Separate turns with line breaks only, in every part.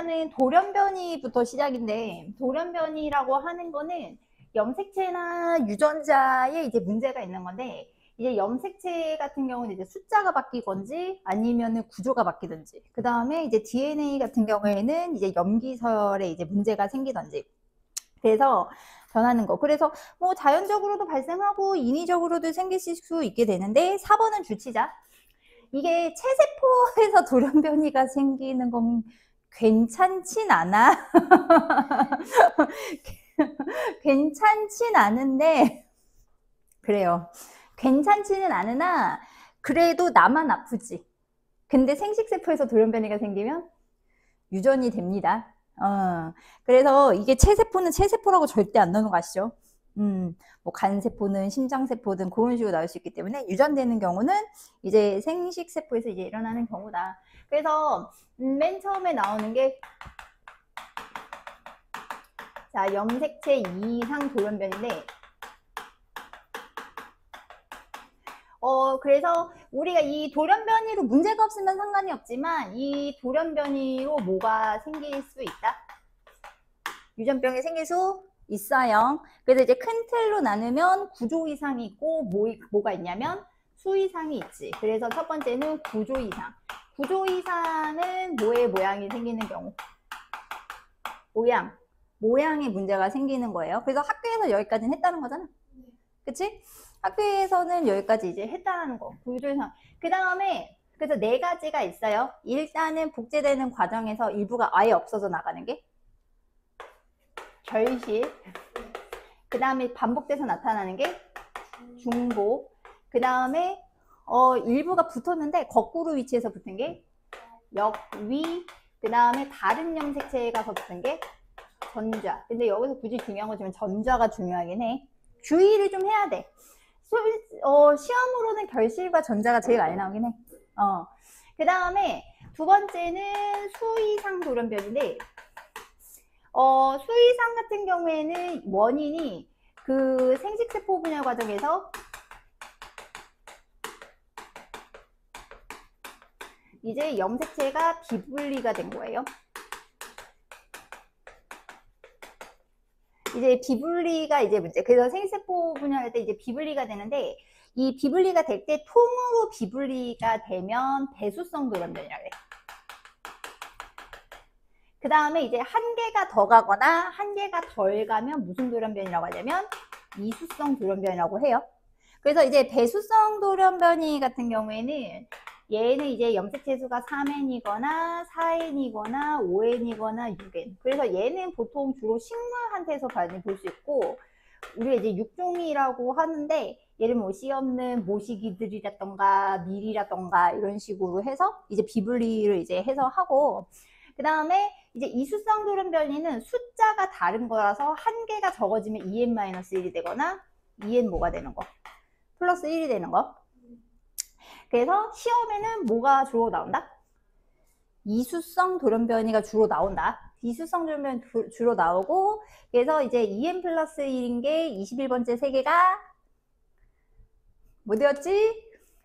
하는 돌연변이부터 시작인데, 돌연변이라고 하는 거는 염색체나 유전자에 이제 문제가 있는 건데, 이제 염색체 같은 경우는 이제 숫자가 바뀌건지 아니면은 구조가 바뀌든지, 그 다음에 이제 DNA 같은 경우에는 이제 염기설에 이제 문제가 생기든지, 그래서 변하는 거. 그래서 뭐 자연적으로도 발생하고 인위적으로도 생길 수 있게 되는데, 4번은 주치자. 이게 체세포에서 돌연변이가 생기는 건 괜찮진 않아. 괜찮진 않은데, 그래요. 괜찮지는 않으나, 그래도 나만 아프지. 근데 생식세포에서 돌연변이가 생기면 유전이 됩니다. 그래서 이게 체세포는 체세포라고 절대 안 나오는 거 아시죠? 뭐 간세포는 심장세포든 그런 식으로 나올 수 있기 때문에 유전되는 경우는 이제 생식세포에서 이제 일어나는 경우다. 그래서 맨 처음에 나오는 게 자, 염색체 이상 돌연변인데, 그래서 우리가 이 돌연변이로 문제가 없으면 상관이 없지만 이 돌연변이로 뭐가 생길 수 있다? 유전병이 생길 수 있어요. 그래서 이제 큰 틀로 나누면 구조 이상이 있고 뭐가 있냐면 수 이상이 있지. 그래서 첫 번째는 구조 이상. 구조 이상은 뭐의 모양이 생기는 경우? 모양의 문제가 생기는 거예요. 그래서 학교에서 여기까지는 했다는 거잖아. 그치? 학교에서는 여기까지 이제 했다는 거. 구조 이상. 그 다음에 그래서 4가지가 있어요. 일단은 복제되는 과정에서 일부가 아예 없어져 나가는 게 결실. 그 다음에 반복돼서 나타나는 게 중복. 그 다음에 일부가 붙었는데 거꾸로 위치해서 붙은 게 역위. 그 다음에 다른 염색체에 가서 붙은 게 전좌. 근데 여기서 굳이 중요한 거 지금 전좌가 중요하긴 해. 주의를 좀 해야 돼. 시험으로는 결실과 전자가 제일 많이 나오긴 해. 그 다음에 두 번째는 수이상 돌연변인데, 수이상 같은 경우에는 원인이 그 생식세포 분열 과정에서 이제 염색체가 비분리가 된 거예요. 이제 비분리가 이제 문제. 그래서 생식세포 분열할 때 이제 비분리가 되는데, 이 비분리가 될 때 통으로 비분리가 되면 배수성 돌연변이라고 해. 그 다음에 이제 한 개가 더 가거나 한 개가 덜 가면 무슨 돌연변이라고 하냐면 이수성 돌연변이라고 해요. 그래서 이제 배수성 돌연변이 같은 경우에는 얘는 이제 염색체 수가 3N이거나 4N이거나 5N이거나 6N. 그래서 얘는 보통 주로 식물한테서 많이 볼 수 있고, 우리가 이제 육종이라고 하는데, 얘를 뭐 씨 없는 모시기들이라던가 밀이라던가 이런 식으로 해서 이제 비분리를 이제 해서 하고, 그 다음에 이제 이수성 돌연변이는 숫자가 다른 거라서 한 개가 적어지면 2n-1이 되거나 2n 뭐가 되는 거? 플러스 1이 되는 거. 그래서 시험에는 뭐가 주로 나온다? 이수성 돌연변이가 주로 나온다. 이수성 돌연변이 주로 나오고, 그래서 이제 2n 플러스 1인 게 21번째 3개가 뭐 되었지?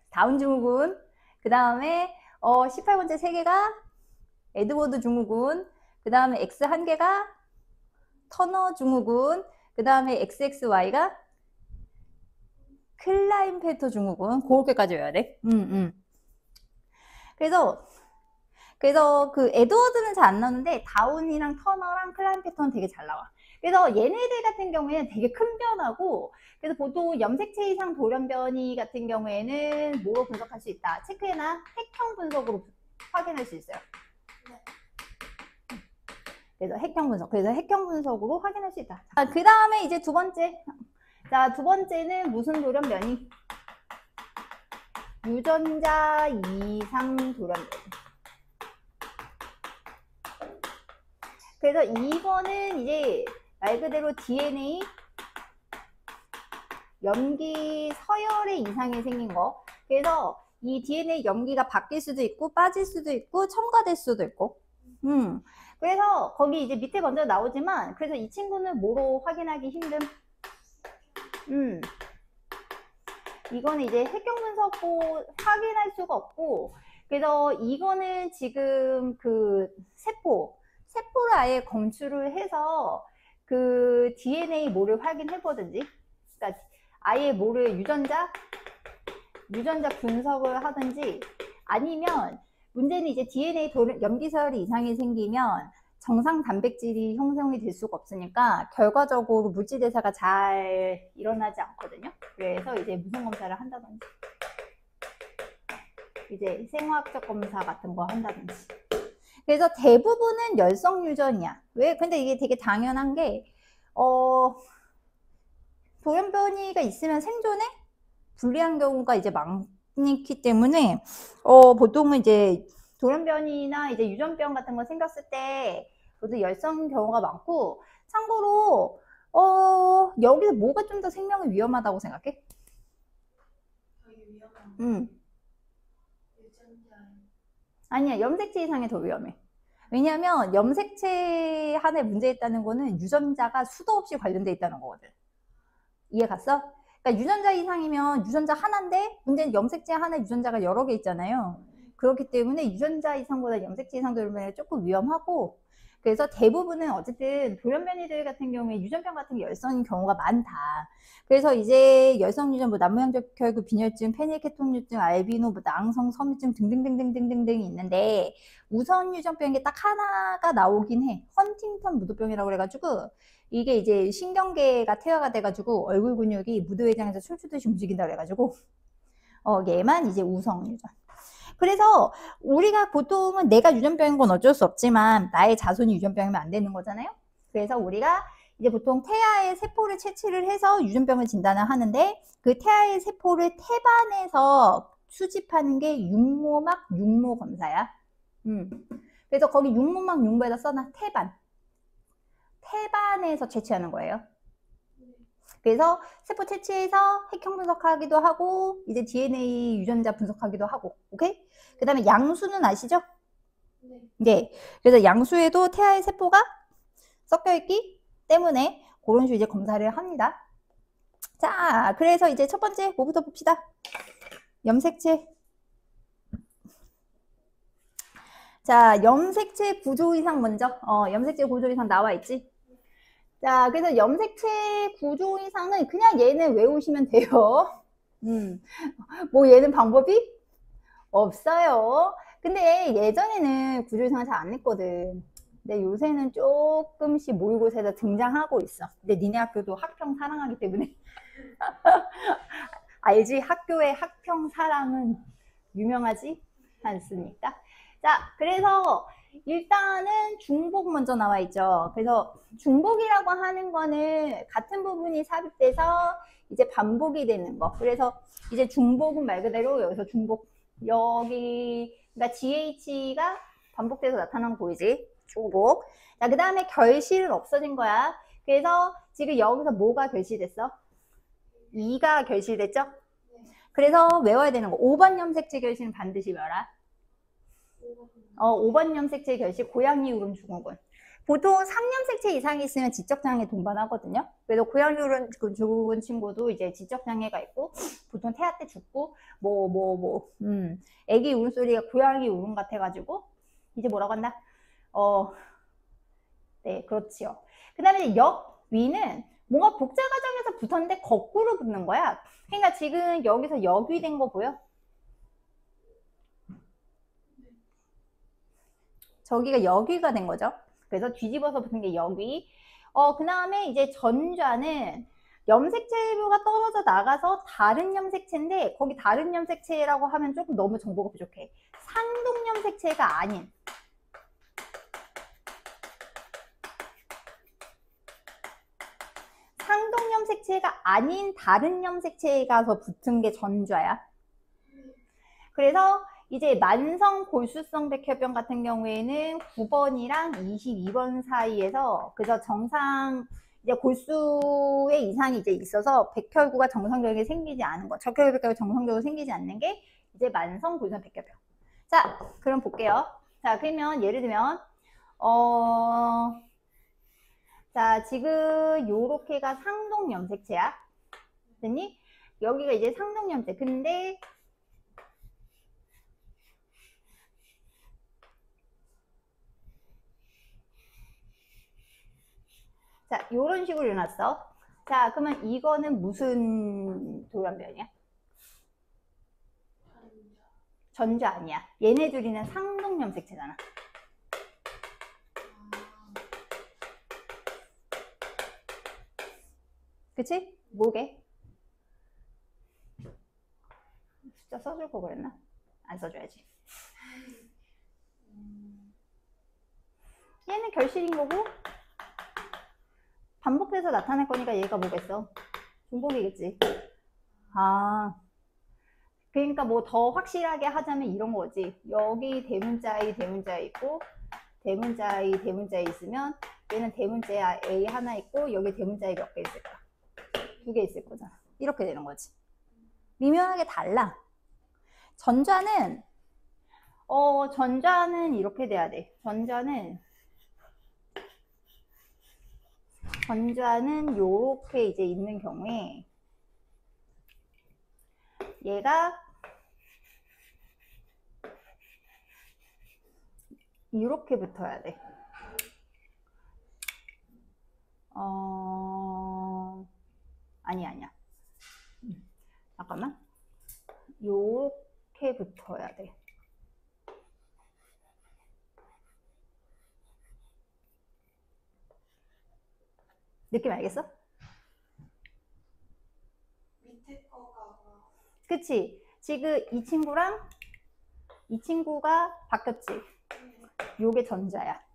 다운 증후군. 그 다음에 18번째 3개가 에드워드 증후군. 그 다음에 X 1개가 터너 증후군. 그 다음에 XXY가 클라인페터 증후군. 그렇게까지 외워야 돼. 그래서 그 에드워드는 잘 안 나오는데 다운이랑 터너랑 클라인페터는 되게 잘 나와. 그래서 얘네들 같은 경우에는 되게 큰 변화고, 그래서 보통 염색체 이상 돌연변이 같은 경우에는 뭐로 분석할 수 있다? 체크해나 핵형 분석으로 확인할 수 있어요. 그래서 핵형 분석. 그래서 핵형 분석으로 확인할 수 있다. 그 다음에 이제 두 번째. 자, 두 번째는 무슨 돌연변이? 유전자 이상 돌연변이. 그래서 이거는 이제 말 그대로 DNA 염기 서열의 이상이 생긴 거. 그래서 이 DNA 염기가 바뀔 수도 있고 빠질 수도 있고 첨가될 수도 있고. 그래서 거기 이제 밑에 먼저 나오지만, 그래서 이 친구는 뭐로 확인하기 힘듦? 이거는 이제 핵형 분석으로 확인할 수가 없고, 그래서 이거는 지금 그 세포 아예 검출을 해서 그 DNA 모를 확인해 보든지, 그러니까 아예 모를 유전자 분석을 하든지, 아니면 문제는 이제 DNA 염기서열 이상이 생기면 정상 단백질이 형성이 될 수가 없으니까 결과적으로 물질 대사가 잘 일어나지 않거든요. 그래서 이제 무슨 검사를 한다든지, 이제 생화학적 검사 같은 거 한다든지. 그래서 대부분은 열성 유전이야. 왜? 근데 이게 되게 당연한 게, 돌연변이가 있으면 생존에 불리한 경우가 이제 많기 때문에, 보통은 이제 돌연변이나 이제 유전병 같은 거 생겼을 때, 저도 열성 경우가 많고, 참고로, 여기서 뭐가 좀 더 생명이 위험하다고 생각해? 아니야, 염색체 이상이 더 위험해. 왜냐하면 염색체 하나에 문제 있다는 거는 유전자가 수도 없이 관련돼 있다는 거거든. 이해 갔어? 그러니까 유전자 이상이면 유전자 하나인데 문제는 염색체 하나 유전자가 여러 개 있잖아요. 그렇기 때문에 유전자 이상보다 염색체 이상 돌연변이가 조금 위험하고, 그래서 대부분은 어쨌든 돌연변이들 같은 경우에 유전병 같은 게 열성인 경우가 많다. 그래서 이제 열성 유전, 뭐 난무형적 혈구 빈혈증, 페닐케톤류증, 알비노, 뭐 낭성, 섬유증 등등등등등등등이 있는데, 우선 유전병이 딱 하나가 나오긴 해. 헌팅턴 무도병이라고 그래가지고, 이게 이제 신경계가 퇴화가 돼가지고 얼굴 근육이 무도회장에서 춤추듯이 움직인다 그래가지고, 얘만 이제 우성 유전. 그래서 우리가 보통은 내가 유전병인 건 어쩔 수 없지만 나의 자손이 유전병이면 안 되는 거잖아요. 그래서 우리가 이제 보통 태아의 세포를 채취를 해서 유전병을 진단을 하는데, 그 태아의 세포를 태반에서 수집하는 게 육모막 육모 검사야. 그래서 거기 육모막 육모에다 써놔. 태반에서 채취하는 거예요. 그래서 세포 채취해서 핵형 분석하기도 하고, 이제 DNA 유전자 분석하기도 하고, 오케이? 그 다음에 양수는 아시죠? 네. 그래서 양수에도 태아의 세포가 섞여있기 때문에 그런 식으로 이제 검사를 합니다. 자, 그래서 이제 첫 번째 뭐부터 봅시다. 염색체. 자, 염색체 구조 이상 먼저. 염색체 구조 이상 나와 있지? 자, 그래서 염색체 구조 이상은 그냥 얘는 외우시면 돼요. 뭐 얘는 방법이 없어요. 근데 예전에는 구조 이상을 잘 안 냈거든. 근데 요새는 조금씩 모의고사에서 등장하고 있어. 근데 니네 학교도 학평 사랑하기 때문에. 알지? 학교의 학평 사랑은 유명하지 않습니까? 자, 그래서 일단은 중복 먼저 나와 있죠. 그래서 중복이라고 하는 거는 같은 부분이 삽입돼서 이제 반복이 되는 거. 그래서 이제 중복은 말 그대로 여기서 중복, 여기, 그러니까 GH가 반복돼서 나타나는 거 보이지? 중복. 자, 그 다음에 결실은 없어진 거야. 그래서 지금 여기서 뭐가 결실됐어? 2가 결실됐죠? 그래서 외워야 되는 거. 5번 염색체 결실은 반드시 외워라. 5번 염색체 결실, 고양이 울음 증후군. 보통 3염색체 이상이 있으면 지적장애 동반하거든요. 그래서 고양이 울음 증후군 친구도 이제 지적장애가 있고, 보통 태아 때 죽고, 애기 울음소리가 고양이 울음 같아가지고, 이제 뭐라고 한다? 네, 그렇지요. 그 다음에 역위는 뭔가 복제 과정에서 붙었는데 거꾸로 붙는 거야. 그러니까 지금 여기서 역위 된 거 보여? 저기가 역위가 된 거죠. 그래서 뒤집어서 붙은 게 역위. 그 다음에 이제 전좌는 염색체 일부가 떨어져 나가서 다른 염색체인데, 거기 다른 염색체라고 하면 조금 너무 정보가 부족해. 상동 염색체가 아닌, 상동 염색체가 아닌 다른 염색체에 가서 붙은 게 전좌야. 그래서 이제 만성 골수성 백혈병 같은 경우에는 9번이랑 22번 사이에서, 그래서 정상 이제 골수의 이상이 이제 있어서 백혈구가 정상적으로 생기지 않은 거, 적혈구 백혈구가 정상적으로 생기지 않는 게 이제 만성 골수성 백혈병. 자, 그럼 볼게요. 자, 그러면 예를 들면 자, 지금 요렇게가 상동 염색체야. 됐니? 여기가 이제 상동 염색. 근데 자, 요런 식으로 일어났어. 자, 그러면 이거는 무슨 돌연변이야? 전자 아니야. 얘네 둘이는 상동염색체잖아. 그치? 뭐게? 숫자 써줄 거 그랬나? 안 써줘야지. 얘는 결실인 거고 반복해서 나타날 거니까 얘가 뭐겠어? 중복이겠지. 아, 그러니까 뭐 더 확실하게 하자면 이런 거지. 여기 대문자 I 있고 대문자 I 있으면 얘는 대문자 A 하나 있고 여기 대문자 I 몇 개 있을까? 2개 있을 거잖아. 이렇게 되는 거지. 미묘하게 달라. 전자는 이렇게 돼야 돼. 전자는 요렇게 이제 있는 경우에 얘가 이렇게 붙어야 돼. 아니야. 잠깐만. 요렇게 붙어야 돼. 느낌 알겠어?
밑에 거가 뭐?
그치? 지금 이 친구가 바뀌었지? 요게 전자야.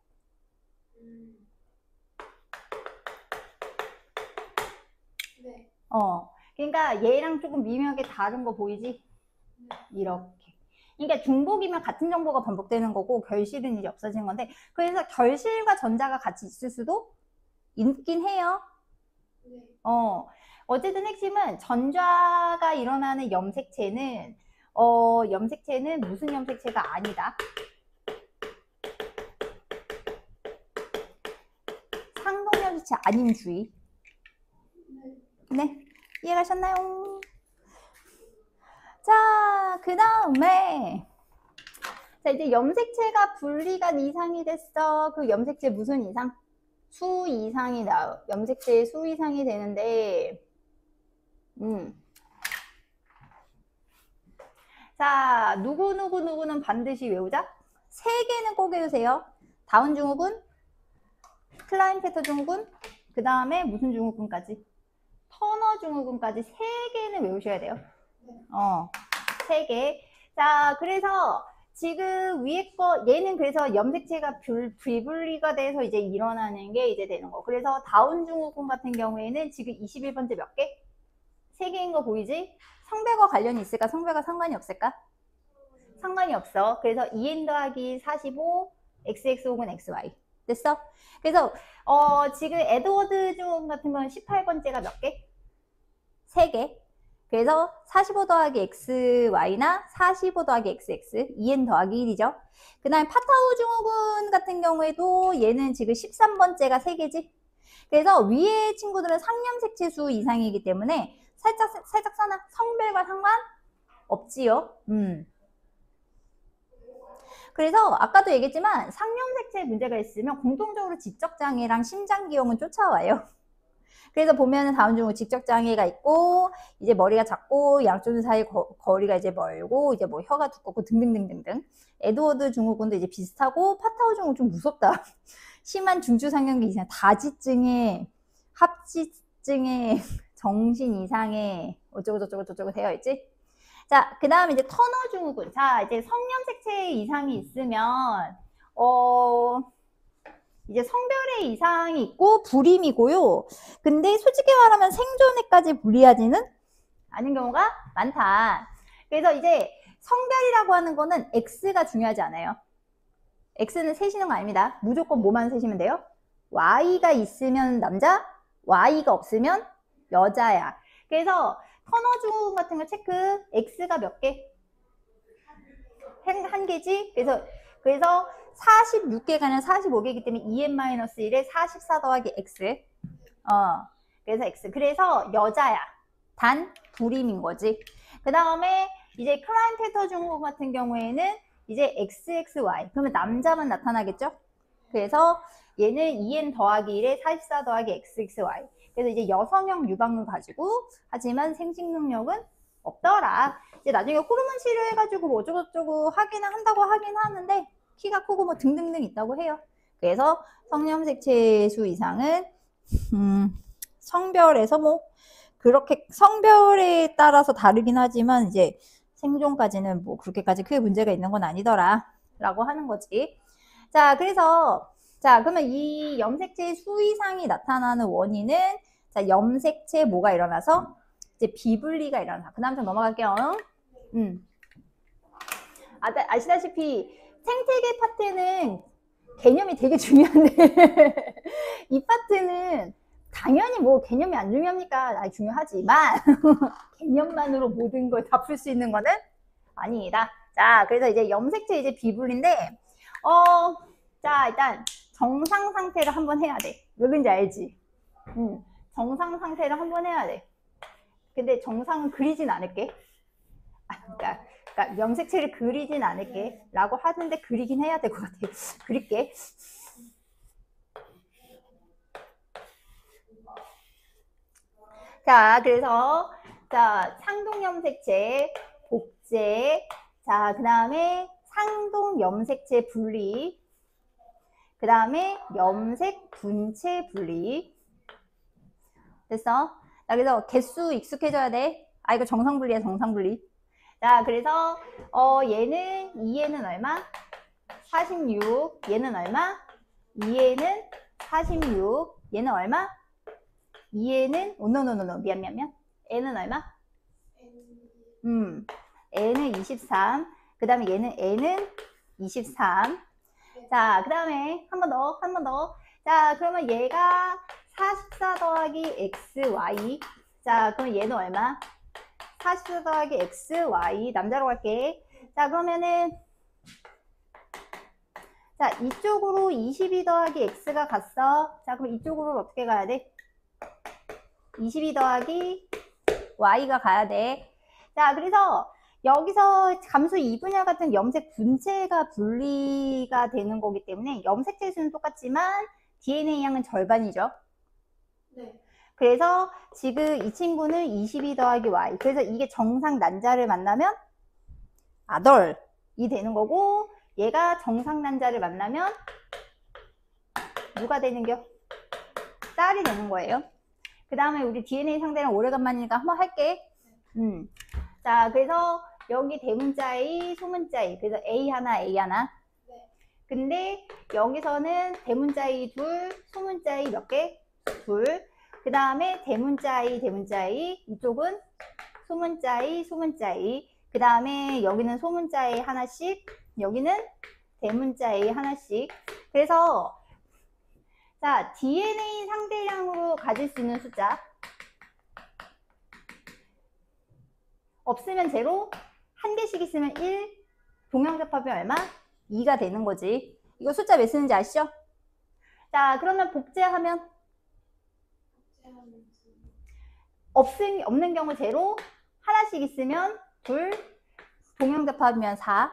네.
그러니까 얘랑 조금 미묘하게 다른 거 보이지?
네.
이렇게. 그러니까 중복이면 같은 정보가 반복되는 거고 결실은 이제 없어진 건데 그래서 결실과 전자가 같이 있을 수도 있긴 해요.
네.
어쨌든 핵심은 전자가 일어나는 염색체는 무슨 염색체가 아니다. 상동염색체 아닌 주의. 네, 이해가셨나요? 자, 그 다음에 자 이제 염색체가 분리가 이상이 됐어. 그 염색체 무슨 이상? 수 이상이 염색체의 수 이상이 되는데 자, 누구는 반드시 외우자. 세 개는 꼭 외우세요. 다운 증후군, 클라인페터 증후군, 그 다음에 무슨 증후군까지? 터너 증후군까지 세 개는 외우셔야 돼요. 세 개. 자, 그래서 지금 위에 거, 얘는 그래서 염색체가 비분리가 돼서 이제 일어나는 게 이제 되는 거. 그래서 다운 증후군 같은 경우에는 지금 21번째 몇 개? 3개인 거 보이지? 성별과 관련이 있을까? 성별과 상관이 없을까? 상관이 없어. 그래서 2n 더하기 45, xx 혹은 xy. 됐어? 그래서 지금 에드워드 증후군 같은 건 18번째가 몇 개? 3개. 그래서 45 더하기 xy나 45 더하기 xx, 2n 더하기 1이죠. 그 다음에 파타우 증후군 같은 경우에도 얘는 지금 13번째가 3개지. 그래서 위에 친구들은 상염색체 수 이상이기 때문에 살짝 써놔. 성별과 상관 없지요. 그래서 아까도 얘기했지만 상염색체 문제가 있으면 공통적으로 지적장애랑 심장기형은 쫓아와요. 그래서 보면은 다운 증후군 직접장애가 있고 이제 머리가 작고 양쪽 눈 사이 거리가 이제 멀고 이제 뭐 혀가 두껍고 등등등등등. 에드워드 증후군도 이제 비슷하고 파타우 증후군 좀 무섭다. 심한 중추상경기 이상, 다지증에 합지증에 정신 이상에 어쩌고 되어 있지. 자, 그 다음에 이제 터너 증후군. 자, 이제 성염색체 이상이 있으면 이제 성별의 이상이 있고 불임이고요. 근데 솔직히 말하면 생존에까지 불리하지는 않은 경우가 많다. 그래서 이제 성별이라고 하는 거는 X가 중요하지 않아요. X는 세시는 거 아닙니다. 무조건 뭐만 세시면 돼요? Y가 있으면 남자, Y가 없으면 여자야. 그래서 터너 증후군 같은 거 체크. X가 몇 개? 한 개지? 그래서 46개가 아니라 45개이기 때문에 2n-1에 44 더하기 x. 그래서 x. 그래서 여자야. 단 불임인 거지. 그 다음에 이제 클라인페터 증후군 같은 경우에는 이제 XXY. 그러면 남자만 나타나겠죠? 그래서 얘는 2n 더하기 1에 44 더하기 xxy. 그래서 이제 여성형 유방을 가지고 하지만 생식 능력은 없더라. 이제 나중에 호르몬 치료해가지고 뭐 어쩌고저쩌고 하기는 한다고 하긴 하는데 키가 크고 뭐 등등등 있다고 해요. 그래서 성염색체 수 이상은 성별에서 뭐 그렇게 성별에 따라서 다르긴 하지만 이제 생존까지는 뭐 그렇게까지 크게 문제가 있는 건 아니더라 라고 하는 거지. 자, 그래서 자, 그러면 이 염색체의 수 이상이 나타나는 원인은 자, 염색체 뭐가 일어나서 이제 비분리가 일어나. 그 다음 좀 넘어갈게요. 아시다시피 생태계 파트는 개념이 되게 중요한데 이 파트는 당연히 뭐 개념이 안 중요합니까? 중요하지만 개념만으로 모든 걸 다 풀 수 있는 거는 아니다. 자, 그래서 이제 염색체 이제 비분리인데 자, 일단 정상 상태를 한번 해야 돼. 왜 그런지 알지? 정상 상태를 한번 해야 돼. 근데 정상은 그리진 않을게. 그러니까 염색체를 그리진 않을게. 라고 하는데 그리긴 해야 될 것 같아. 그릴게. 자, 그래서 자, 상동염색체, 복제, 자, 그 다음에 상동염색체 분리, 그 다음에 염색 분체 분리. 됐어? 자, 그래서 개수 익숙해져야 돼. 아, 이거 정상분리야, 정상분리. 자, 그래서 얘는 2얘는 얼마? 46. 얘는 얼마? 2얘는 46. 얘는 얼마? 2얘는 노노노노 미안 n은 얼마? n은 23. 그 다음에 얘는 n은 23. 자, 그 다음에 한 번 더. 자, 그러면 얘가 44 더하기 xy. 자, 그럼 얘는 얼마? 44 더하기 xy. 남자로 갈게. 자, 그러면은 자, 이쪽으로 22 더하기 x가 갔어. 자, 그럼 이쪽으로 어떻게 가야 돼? 22 더하기 y가 가야 돼. 자, 그래서 여기서 감수 2분열 같은 염색 분체가 분리가 되는 거기 때문에 염색체 수는 똑같지만 DNA 양은 절반이죠.
네.
그래서 지금 이 친구는 22 더하기 y. 그래서 이게 정상 난자를 만나면 아덜이 되는 거고 얘가 정상 난자를 만나면 누가 되는겨? 딸이 되는 거예요. 그 다음에 우리 DNA 상대랑 오래간만이니까 한번 할게. 자, 그래서 여기 대문자 A, 소문자 A. 그래서 A 하나, A 하나.
네.
근데 여기서는 대문자 A 둘, 소문자 A 몇 개? 둘. 그 다음에 대문자 A, 대문자 A. 이쪽은 소문자 A, 소문자 A. 그 다음에 여기는 소문자 A 하나씩. 여기는 대문자 A 하나씩. 그래서 자, DNA 상대량으로 가질 수 있는 숫자. 없으면 제로, 한 개씩 있으면 1, 동형접합이 얼마? 2가 되는 거지. 이거 숫자 왜 쓰는지 아시죠? 자, 그러면 복제하면 없는 경우 제로, 하나씩 있으면 둘, 동형접합이면 4.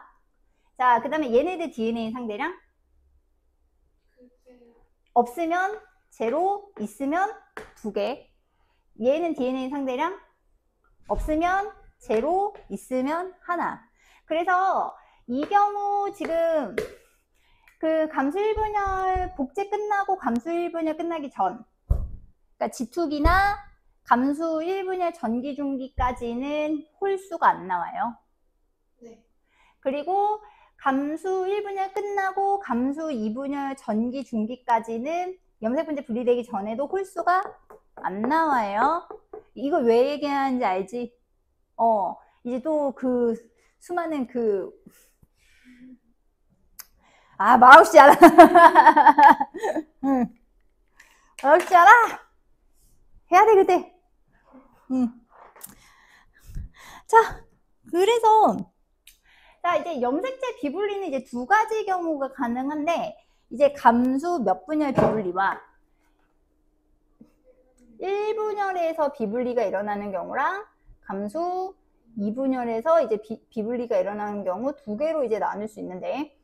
자, 그 다음에 얘네들 DNA 상대량 없으면 제로, 있으면 2개. 얘는 DNA 상대량 없으면 제로, 있으면 하나. 그래서 이 경우 지금 그 감수 1분열 복제 끝나고 감수 1분열 끝나기 전, 그러니까 지투기나 감수 1분열 전기 중기까지는 홀수가 안 나와요.
네.
그리고 감수 1분열 끝나고 감수 2분열 전기 중기까지는 염색분제 분리되기 전에도 홀수가 안 나와요. 이거 왜 얘기하는지 알지? 이제 또 그 수많은 말없이 알아. 말없이 알아. 해야 돼, 그때. 자, 그래서 자, 이제 염색체 비분리는 이제 두 가지 경우가 가능한데, 이제 감수 몇 분열 비분리와 1분열에서 비분리가 일어나는 경우랑 감수 2분열에서 이제 비분리가 일어나는 경우 두 개로 이제 나눌 수 있는데,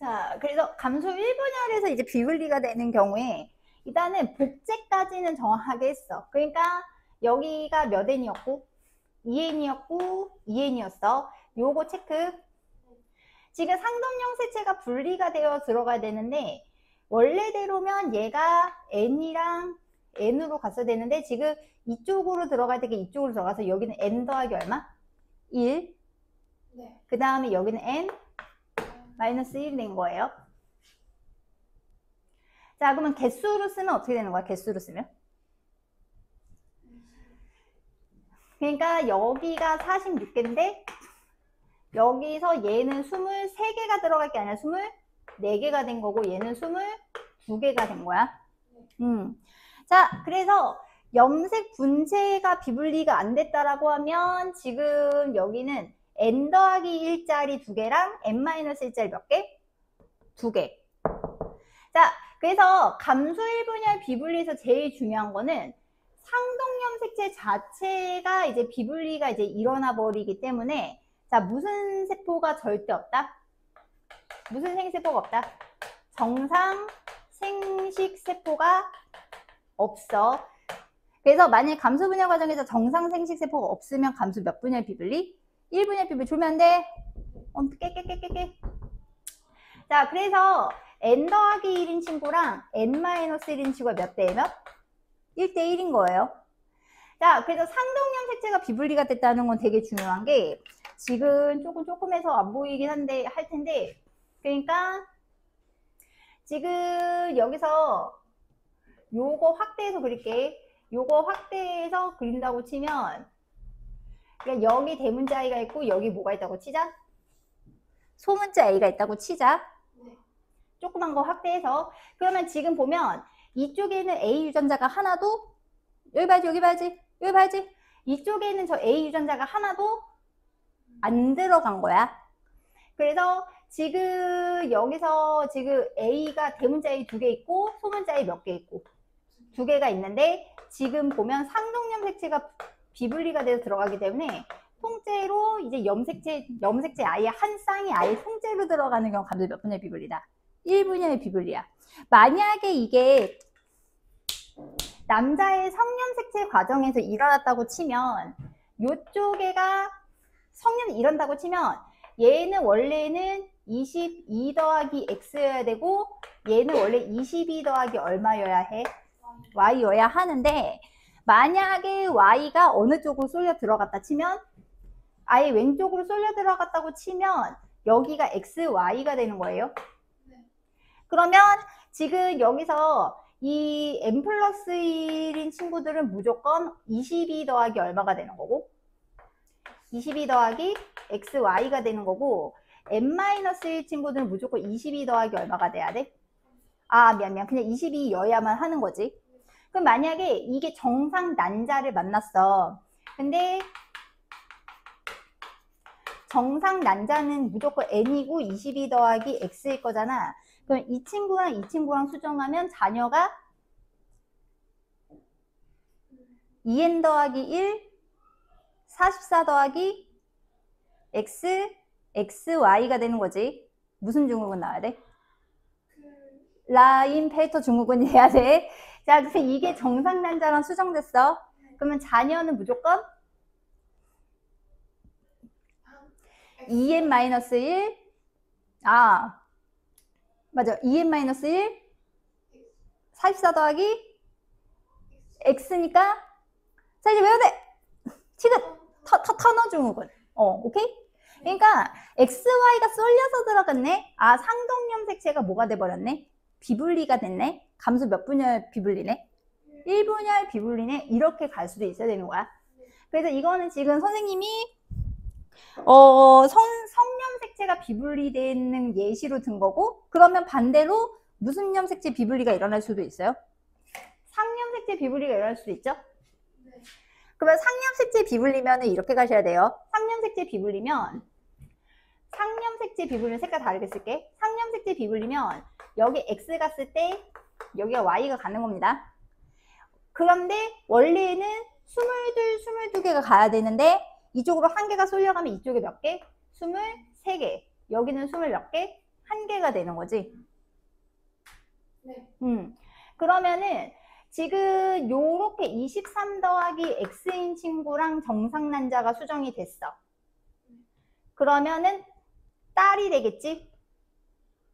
자, 그래서 감소 1분열에서 이제 비분리가 되는 경우에 일단은 복제까지는 정확하게 했어. 그러니까 여기가 몇 n이었고 2n이었고 2n이었어. 요거 체크. 지금 상동형 색채가 분리가 되어 들어가야 되는데 원래대로면 얘가 n이랑 n으로 갔어야 되는데 지금 이쪽으로 들어갈 때 이쪽으로 들어가서 여기는 n 더하기 얼마? 1.
네.
그 다음에 여기는 n 마이너스 1 된 거예요. 자, 그러면 개수로 쓰면 어떻게 되는 거야? 개수로 쓰면? 그러니까 여기가 46개인데 여기서 얘는 23개가 들어갈 게 아니라 24개가 된 거고 얘는 22개가 된 거야. 자, 그래서 염색 분체가 비분리가 안 됐다라고 하면 지금 여기는 n 더하기 1짜리 2개랑 n-1짜리 몇 개? 2개. 자, 그래서 감소 1분열 비분리에서 제일 중요한 거는 상동염 색채 자체가 이제 비분리가 이제 일어나 버리기 때문에 자, 무슨 세포가 절대 없다? 무슨 생세포가 없다? 정상 생식 세포가 없어. 그래서 만약 감소 분열 과정에서 정상 생식 세포가 없으면 감소 몇 분열 비분리? 1분열 비분리 졸면 안 돼? 깨. 자, 그래서 n 더하기 1인 친구랑 n-1인 친구가 몇 대에 몇? 1대 1인 거예요. 자, 그래서 상동염 색채가 비분리가 됐다는 건 되게 중요한 게 지금 조금해서 안 보이긴 한데 할 텐데 그러니까 지금 여기서 요거 확대해서 그릴게. 요거 확대해서 그린다고 치면 그러니까 여기 대문자 A가 있고 여기 뭐가 있다고 치자? 소문자 A가 있다고 치자.
네.
조그만 거 확대해서 그러면 지금 보면 이쪽에는 A 유전자가 하나도 여기 봐야지 여기 봐야지 여기 봐야지 이쪽에는 저 A 유전자가 하나도 안 들어간 거야. 그래서 지금 여기서 지금 A가 대문자 A 2개 있고 소문자 A 몇 개 있고 2개가 있는데 지금 보면 상동염 색채가 비분리가 돼서 들어가기 때문에 통째로 이제 염색체 아예 한 쌍이 아예 통째로 들어가는 경우 감소 몇 분의 비분리다? 1분의 비분리야. 만약에 이게 남자의 성염 색채 과정에서 일어났다고 치면 요쪽에가 성염이 이런다고 치면 얘는 원래는 22 더하기 x여야 되고 얘는 원래 22 더하기 얼마여야 해? y여야 하는데 만약에 y가 어느 쪽으로 쏠려 들어갔다 치면 아예 왼쪽으로 쏠려 들어갔다고 치면 여기가 xy가 되는 거예요. 그러면 지금 여기서 이 n 플러스 1인 친구들은 무조건 22 더하기 얼마가 되는 거고 22 더하기 xy가 되는 거고 n-1 친구들은 무조건 22 더하기 얼마가 돼야 돼? 아 미안 그냥 22여야만 하는 거지. 그럼 만약에 이게 정상 난자를 만났어. 근데 정상 난자는 무조건 n이고 22 더하기 x일 거잖아. 그럼 이 친구랑 수정하면 자녀가 2n 더하기 1, 44 더하기 x, xy가 되는 거지. 무슨 증후군 나와야 돼? 라인 페이터 증후군이 돼야 돼. 자, 그래서 이게 정상 난자랑 수정됐어. 그러면 자녀는 무조건 2n-1 맞아 2n-1 44 더하기 x니까 자 이제 외워야 돼. 지금 터너 증후군. 오케이? 그러니까 xy가 쏠려서 들어갔네. 아 상동염 색채가 뭐가 돼버렸네? 비분리가 됐네. 감소 몇 분열 비분리네? 1분열 비분리네. 이렇게 갈 수도 있어야 되는 거야. 그래서 이거는 지금 선생님이 성염 색채가 비분리되는 예시로 든 거고 그러면 반대로 무슨 염 색채 비분리가 일어날 수도 있어요? 상염 색채 비분리가 일어날 수도 있죠?
네.
그러면 상염 색채 비분리면 이렇게 가셔야 돼요. 상염 색채 비분리면 색깔 다르게 쓸게. 상염 색채 비분리면 여기 x 갔을 때 여기가 y가 가는 겁니다. 그런데 원래는 22개가 가야 되는데 이쪽으로 한 개가 쏠려가면 이쪽에 몇 개? 23개. 여기는 20 몇 개? 한 개가 되는 거지.
네.
그러면은 지금 요렇게 23 더하기 x인 친구랑 정상난자가 수정이 됐어. 그러면은 딸이 되겠지?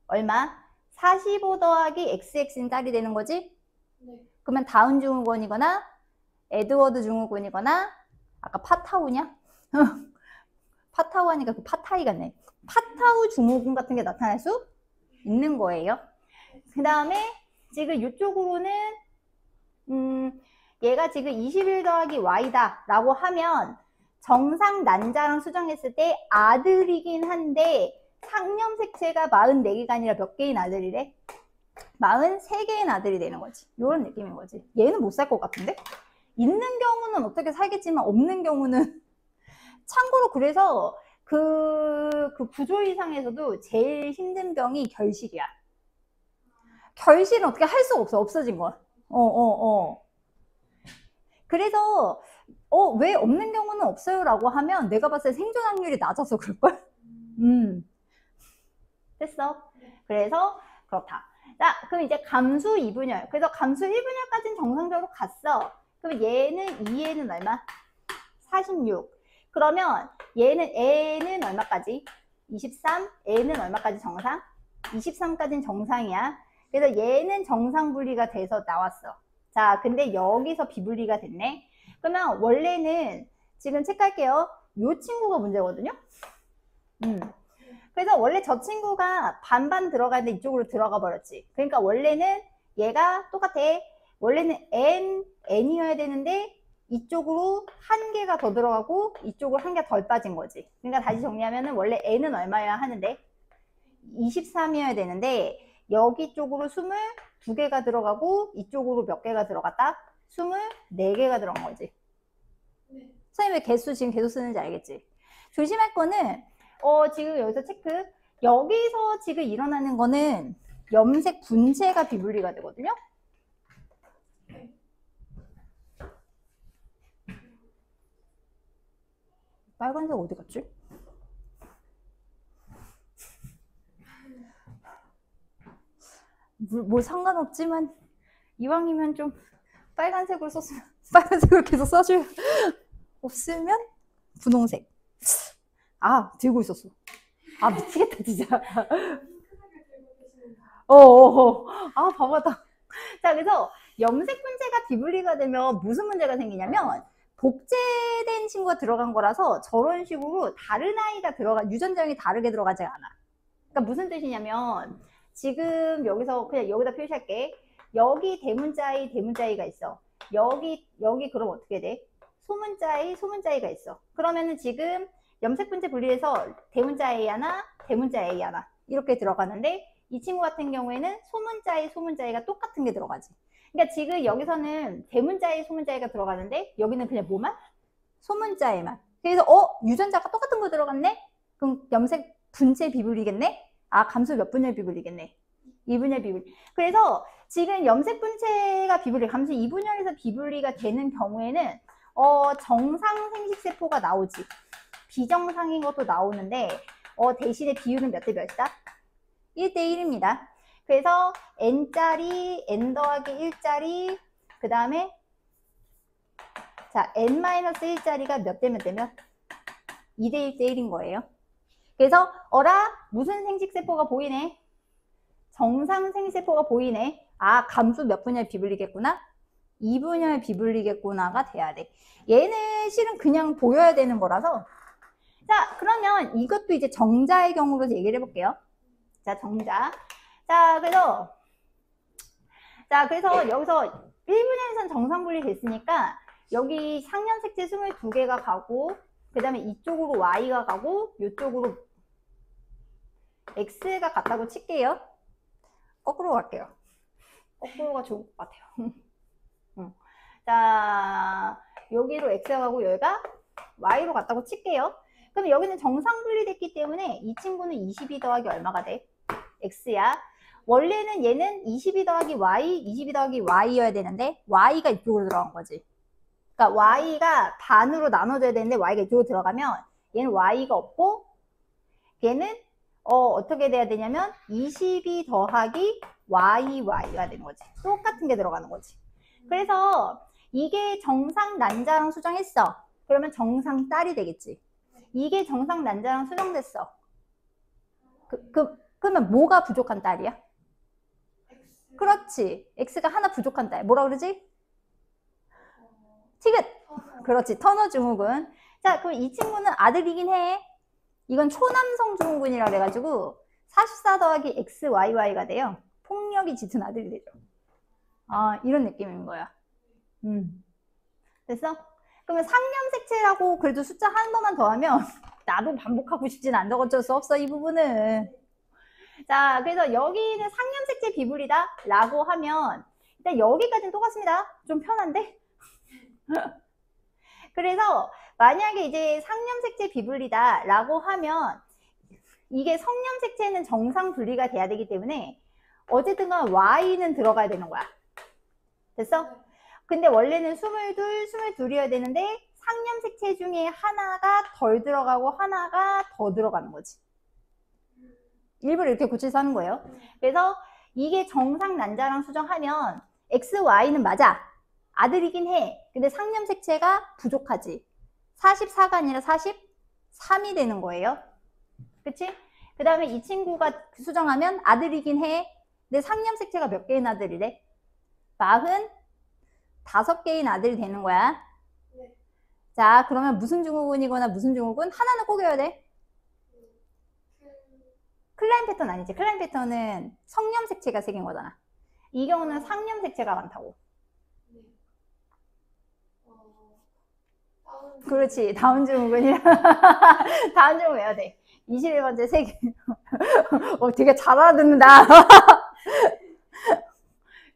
얼마? 45 더하기 xx인 딸이 되는 거지?
네.
그러면 다운 증후군이거나 에드워드 증후군이거나 아까 파타우냐? 파타우 하니까 그 파타이 같네. 파타우 증후군 같은 게 나타날 수 있는 거예요. 그 다음에 지금 이쪽으로는 얘가 지금 21 더하기 y다 라고 하면 정상 난자랑 수정했을 때 아들이긴 한데 상념색체가 44개가 아니라 몇 개인 아들이래? 43개인 아들이 되는 거지. 이런 느낌인 거지. 얘는 못 살 것 같은데? 있는 경우는 어떻게 살겠지만 없는 경우는 참고로 그래서 그 구조 이상에서도 제일 힘든 병이 결실이야. 결실은 어떻게 할 수가 없어. 없어진 거야. 그래서 왜 없는 경우는 없어요 라고 하면 내가 봤을 때 생존 확률이 낮아서 그럴걸? 됐어. 그래서 그렇다. 자, 그럼 이제 감수 2분열. 그래서 감수 1분열까지는 정상적으로 갔어. 그럼 얘는 2에는 얼마? 46. 그러면 얘는 애는 얼마까지? 23. 애는 얼마까지 정상? 23까지는 정상이야. 그래서 얘는 정상 분리가 돼서 나왔어. 자, 근데 여기서 비분리가 됐네. 그러면 원래는 지금 체크할게요. 요 친구가 문제거든요. 그래서 원래 저 친구가 반반 들어가는데 이쪽으로 들어가 버렸지. 그러니까 원래는 얘가 똑같아. 원래는 n이어야 되는데 이쪽으로 한 개가 더 들어가고 이쪽으로 한 개 덜 빠진 거지. 그러니까 다시 정리하면은 원래 n은 얼마여야 하는데 23이어야 되는데 여기 쪽으로 22개가 들어가고 이쪽으로 몇 개가 들어갔다? 24개가 들어간 거지.
네.
선생님 왜 개수 지금 계속 쓰는지 알겠지? 조심할 거는 지금 여기서 체크. 여기서 지금 일어나는 거는 염색 분체가 비분리가 되거든요. 빨간색 어디 갔지? 뭐 상관없지만 이왕이면 좀 빨간색으로 썼으면 빨간색으로 계속 써줘요. 없으면 분홍색. 아, 들고 있었어. 아, 미치겠다 진짜. 아, 바보다. 자, 그래서 염색 분체가 비분리가 되면 무슨 문제가 생기냐면 복제된 친구가 들어간 거라서 저런 식으로 다른 아이가 유전자형이 다르게 들어가지 않아. 그러니까 무슨 뜻이냐면 지금 여기서 그냥 여기다 표시할게. 여기 대문자이가 있어. 여기 그럼 어떻게 돼? 소문자이가 있어. 그러면은 지금 염색 분체 분리해서 대문자 A 하나, 대문자 A 하나 이렇게 들어가는데 이 친구 같은 경우에는 소문자이가 똑같은 게 들어가지. 그러니까 지금 여기서는 소문자이가 들어가는데 여기는 그냥 뭐만? 소문자에만. 그래서 유전자가 똑같은 거 들어갔네? 그럼 염색 분체 비분리겠네? 아, 감소 몇 분열 비분리겠네? 2분열 비분리. 그래서 지금 염색 분체가 감소 2분열에서 비분리가 되는 경우에는 정상 생식세포가 나오지. 비정상인 것도 나오는데 대신에 비율은 몇 대 몇이다? 1대 1입니다. 그래서 n짜리, n 더하기 1짜리, 그 다음에 자 n-1짜리가 몇 대 몇 대면? 2대 1대 1인 거예요. 그래서 무슨 생식세포가 보이네? 정상 생식세포가 보이네. 아, 감수 몇 분열 비분리겠구나? 2분열 비분리겠구나가 돼야 돼. 얘는 실은 그냥 보여야 되는 거라서. 자, 그러면 이것도 이제 정자의 경우로 얘기를 해볼게요. 자, 정자. 자, 그래서 여기서 1분열선 정상 분리 됐으니까 여기 상념색체 22개가 가고 그 다음에 이쪽으로 y가 가고 이쪽으로 x가 같다고 칠게요. 거꾸로 갈게요. 거꾸로가 좋을 것 같아요. 자, 여기로 x가 가고 여기가 y로 갔다고 칠게요. 그럼 여기는 정상 분리됐기 때문에 이 친구는 22 더하기 얼마가 돼? x야. 원래는 얘는 22 더하기 y여야 되는데 y가 이쪽으로 들어간 거지. 그러니까 y가 반으로 나눠져야 되는데 y가 이쪽으로 들어가면 얘는 y가 없고 얘는 어떻게 돼야 되냐면 22 더하기 YY가 되는 거지. 똑같은 게 들어가는 거지. 그래서 이게 정상 난자랑 수정했어. 그러면 정상 딸이 되겠지. 이게 정상 난자랑 수정됐어. 그러면 뭐가 부족한 딸이야?
X.
그렇지. X가 하나 부족한 딸. 뭐라 그러지? 티귿.
터너.
그렇지. 터너 증후군. 자, 그럼 이 친구는 아들이긴 해. 이건 초남성 증후군이라 그래가지고 44 더하기 XYY가 돼요. 폭력이 짙은 아들이 되죠. 아, 이런 느낌인 거야. 됐어? 그러면 상념색체라고 그래도 숫자 한 번만 더 하면 나도 반복하고 싶진 않다. 어쩔 수 없어, 이 부분은. 자, 그래서 여기는 상념색체 비불이다 라고 하면 일단 여기까지는 똑같습니다. 좀 편한데? 그래서 만약에 이제 상념색체 비분리다 라고 하면 이게 성념색체는 정상 분리가 돼야 되기 때문에 어쨌든 간 Y는 들어가야 되는 거야. 됐어? 근데 원래는 22, 22이어야 되는데 상념색체 중에 하나가 덜 들어가고 하나가 더 들어가는 거지. 일부러 이렇게 고쳐서 하는 거예요. 그래서 이게 정상 난자랑 수정하면 X, Y는 맞아. 아들이긴 해. 근데 상념색체가 부족하지. 44가 아니라 43이 되는 거예요. 그치? 그 다음에 이 친구가 수정하면 아들이긴 해. 근데 상념색체가 몇 개인 아들이래? 45개인 아들이 되는 거야.
네.
자, 그러면 무슨 증후군이거나 무슨 증후군? 하나는 꼭 외워야 돼. 클라인 패턴 아니지. 클라인 패턴은 성념색체가 생긴 거잖아. 이 경우는 상념색체가 많다고.
네. 다운.
그렇지. 다운 증후군이야. 다운 증후군 외워야 돼. 21번째 세계. 되게 잘 알아듣는다.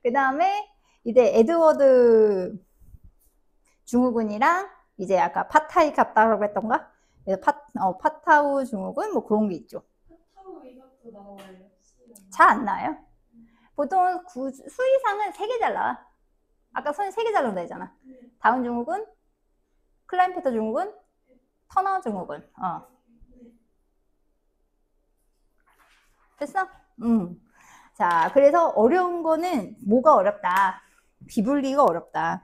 그 다음에 이제 에드워드 증후군이랑 이제 아까 파타이 같다라고 했던가? 그래서 파타우 증후군 뭐 그런 게 있죠.
파타우 이것도 나와요.
잘 안 나와요. 보통 수의상은 3개 잘 나와. 아까 선이 3개 잘 나온다 했잖아. 다운 증후군, 클라인페터 증후군, 터너 증후군. 됐어? 자, 그래서 어려운 거는 뭐가 어렵다. 비분리가 어렵다.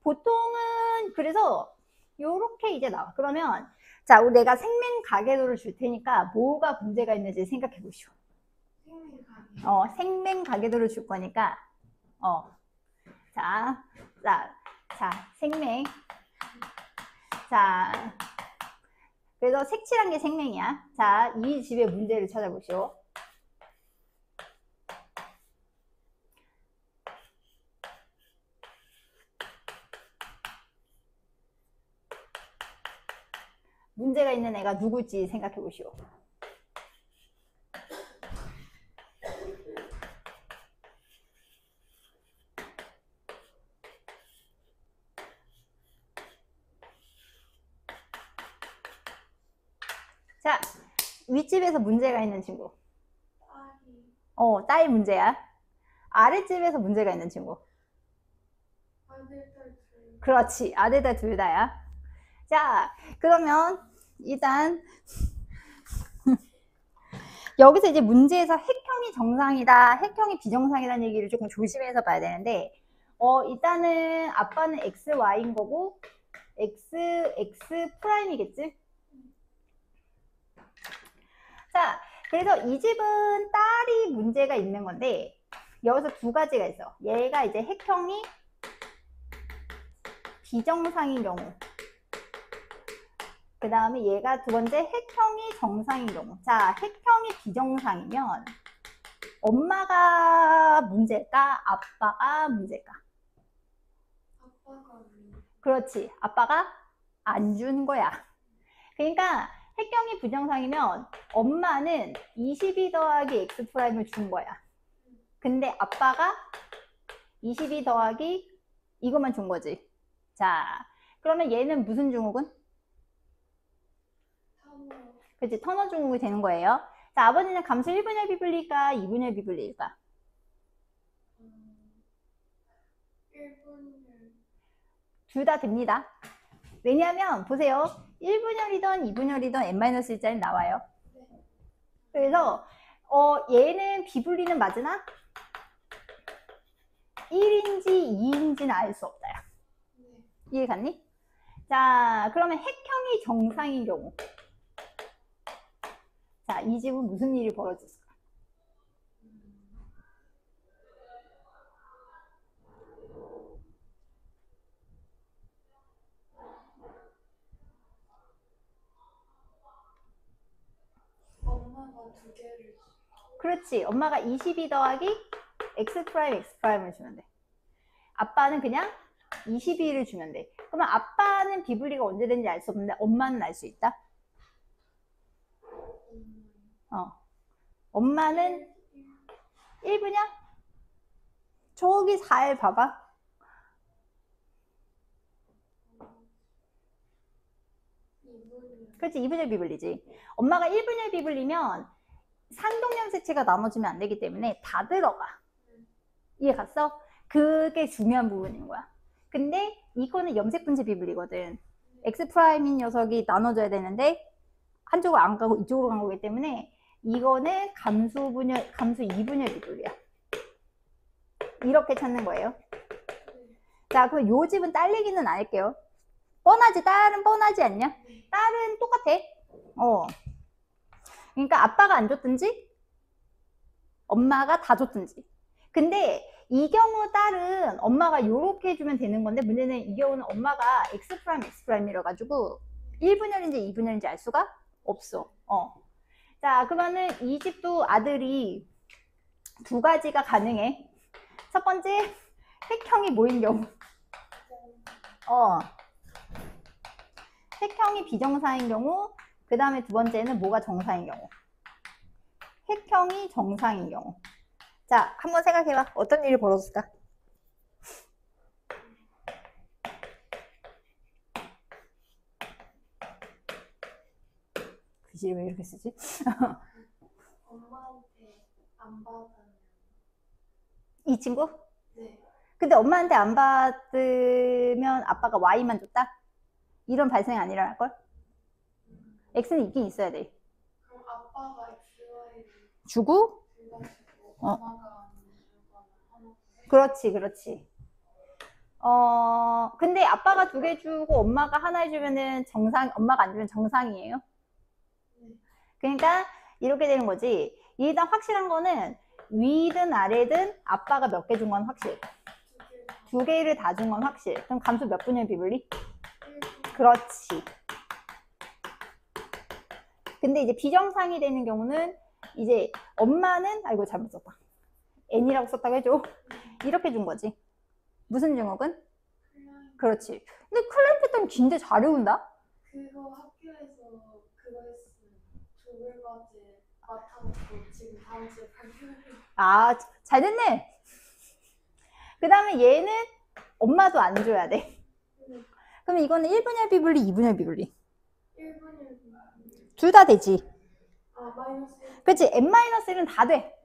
보통은 그래서 요렇게 이제 나와. 그러면 자, 내가 생명 가계도를 줄 테니까 뭐가 문제가 있는지 생각해 보시오. 생명 가계도를 줄 거니까 자, 생명. 자, 그래서 색칠한 게 생명이야. 자, 이 집의 문제를 찾아보시오. 문제가 있는 애가 누굴지 생각해 보시오. 자, 윗집에서 문제가 있는 친구. 딸이 문제야. 아랫집에서 문제가 있는 친구. 그렇지. 아들, 딸 둘 다야. 자, 그러면 일단 여기서 이제 문제에서 핵형이 정상이다, 핵형이 비정상이라는 얘기를 조금 조심해서 봐야 되는데 일단은 아빠는 X, Y인 거고 X 프라임이겠지? 자, 그래서 이 집은 딸이 문제가 있는 건데 여기서 두 가지가 있어. 얘가 이제 핵형이 비정상인 경우, 그 다음에 얘가 두 번째 핵형이 정상인 경우. 자, 핵형이 비정상이면 엄마가 문제일까? 아빠가 문제일까?
아빠가
그렇지. 아빠가 안 준 거야. 그러니까 핵형이 부정상이면 엄마는 22 더하기 X 프라임을 준 거야. 근데 아빠가 22 더하기 이것만 준 거지. 자, 그러면 얘는 무슨 증후군? 그치, 터너 증후군이 되는 거예요. 자, 아버지는 감수 1분열 비분리일까? 2분열 비분리일까?
1분열.
둘 다 됩니다. 왜냐하면 보세요. 1분열이든 2분열이든 n-1짜리 나와요. 그래서 얘는 비분리는 맞으나 1인지 2인지는 알 수 없다.
네.
이해 갔니? 자, 그러면 핵형이 정상인 경우. 자, 이 집은 무슨 일이 벌어졌을까?
엄마가 두 개를
그렇지. 엄마가 22 더하기 x 프라임 x 프라임을 주면 돼. 아빠는 그냥 22를 주면 돼. 그러면 아빠는 비분리가 언제 되는지 알 수 없는데 엄마는 알 수 있다. 엄마는 1분야? 저기 4에 봐봐. 그렇지, 2분의 비분리지. 엄마가 1분의 비분리면 상동연색체가 나눠지면 안 되기 때문에 다 들어가. 이해 갔어? 그게 중요한 부분인 거야. 근데 이거는 염색분체 비분리거든. X 프라임인 녀석이 나눠져야 되는데 한쪽으로 안 가고 이쪽으로 간 거기 때문에 이거는 감수 2분열 비분리야. 이렇게 찾는 거예요. 자, 그럼 요 집은 딸 얘기는 안 할게요. 뻔하지? 딸은 뻔하지 않냐? 딸은 똑같아. 그러니까 아빠가 안 줬든지 엄마가 다 줬든지. 근데 이 경우 딸은 엄마가 요렇게 해주면 되는 건데 문제는 이 경우는 엄마가 X 프라임 X 프라임이라 가지고 1분열인지 2분열인지 알 수가 없어. 자, 그러면은 이 집도 아들이 두 가지가 가능해. 첫 번째, 핵형이 모인 경우. 핵형이 비정상인 경우, 그 다음에 두 번째는 뭐가 정상인 경우. 핵형이 정상인 경우. 자, 한번 생각해봐. 어떤 일이 벌어졌을까? 글씨를 왜 이렇게 쓰지?
엄마한테 안 받으면
이 친구?
네.
근데 엄마한테 안 받으면 아빠가 Y만 줬다? 이런 발생이 안 일어날걸? X는 있긴 있어야 돼.
그럼 아빠가 XY를
주고?
줘가지고 엄마가 안 주거나 하는
그렇지, 그렇지. 근데 아빠가 두 개 주고 엄마가 하나 해주면은 엄마가 안 주면 정상이에요. 그러니까 이렇게 되는 거지. 일단 확실한 거는 위든 아래든 아빠가 몇 개 준 건 확실. 두 개를 다 준 건 확실. 그럼 감수 몇 분의 비분리? 그렇지. 근데 이제 비정상이 되는 경우는 이제 엄마는 아이고 잘못 썼다. N이라고 썼다고 해줘. 이렇게 준 거지. 무슨 증후군? 그렇지. 근데 클램프턴 긴데 잘 외운다?
그거 학교에서 그거 했어요. 조별과제 맡아놓고 지금 다음 주에 발표를
아, 잘 됐네. 그 다음에 얘는 엄마도 안 줘야 돼. 그럼 이거는 1분열 비분리, 2분열 비분리.
1분의
둘 다 되지.
마이너스 1.
그치? n-1은 다 돼.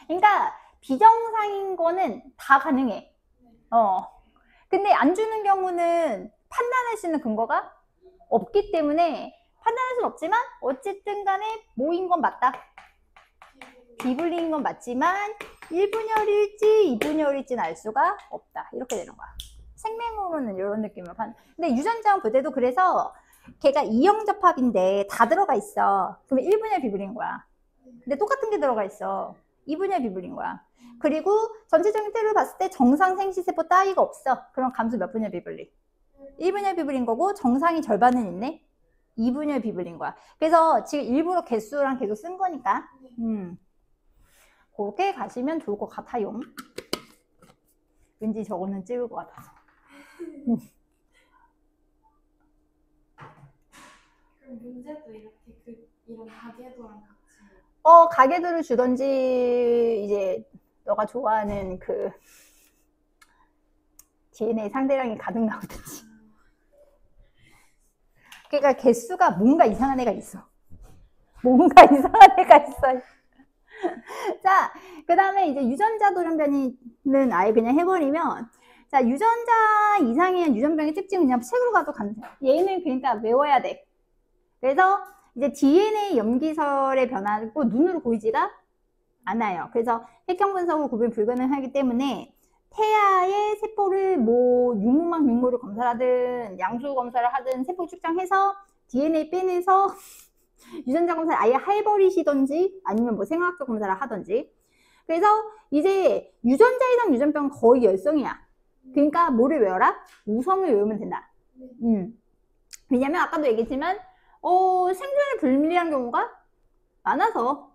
그러니까 비정상인 거는 다 가능해. 근데 안 주는 경우는 판단할 수 있는 근거가 없기 때문에 판단할 수는 없지만 어쨌든 간에 모인 건 맞다. 비분리인 건 맞지만 1분열일지 2분열일지는 알 수가 없다. 이렇게 되는 거야. 생명으로는 이런 느낌을 근데 유전자원 부대도 그래서 걔가 이형접합인데 다 들어가 있어. 그러면 1분열 비분리인 거야. 근데 똑같은 게 들어가 있어. 2분열 비분리인 거야. 그리고 전체적인 틀을 봤을 때 정상 생시세포 따위가 없어. 그럼 감수 몇 분열 비분리? 1분열 비분리인 거고 정상이 절반은 있네. 2분열 비분리인 거야. 그래서 지금 일부러 개수랑 계속 쓴 거니까 그렇게 가시면 좋을 것 같아요. 왠지 저거는 찍을 것 같아서.
그럼 문제도 이렇게 이런 가계도랑 같이
가계도를 주던지 이제 너가 좋아하는 그 DNA 상대량이 가득 나오든지. 그러니까 개수가 뭔가 이상한 애가 있어. 뭔가 이상한 애가 있어. 자, 그 다음에 이제 유전자 돌연변이는 아예 그냥 해버리면, 자, 유전자 이상의 유전병의 특징은 그냥 책으로 가도 간다. 얘는 그러니까 외워야 돼. 그래서 이제 DNA 염기설의 변화고 눈으로 보이지가 않아요. 그래서 획형 분석으로 구별 불가능하기 때문에 태아의 세포를 뭐 육모막 육모를 검사하든 양수 검사를 하든 세포 측정해서 DNA 빼내서 유전자 검사를 아예 해버리시던지 아니면 뭐 생화학적 검사를 하던지. 그래서 이제 유전자 이상 유전병은 거의 열성이야. 그러니까 뭐를 외워라? 우성을 외우면 된다. 왜냐면 아까도 얘기했지만 생존에 불리한 경우가 많아서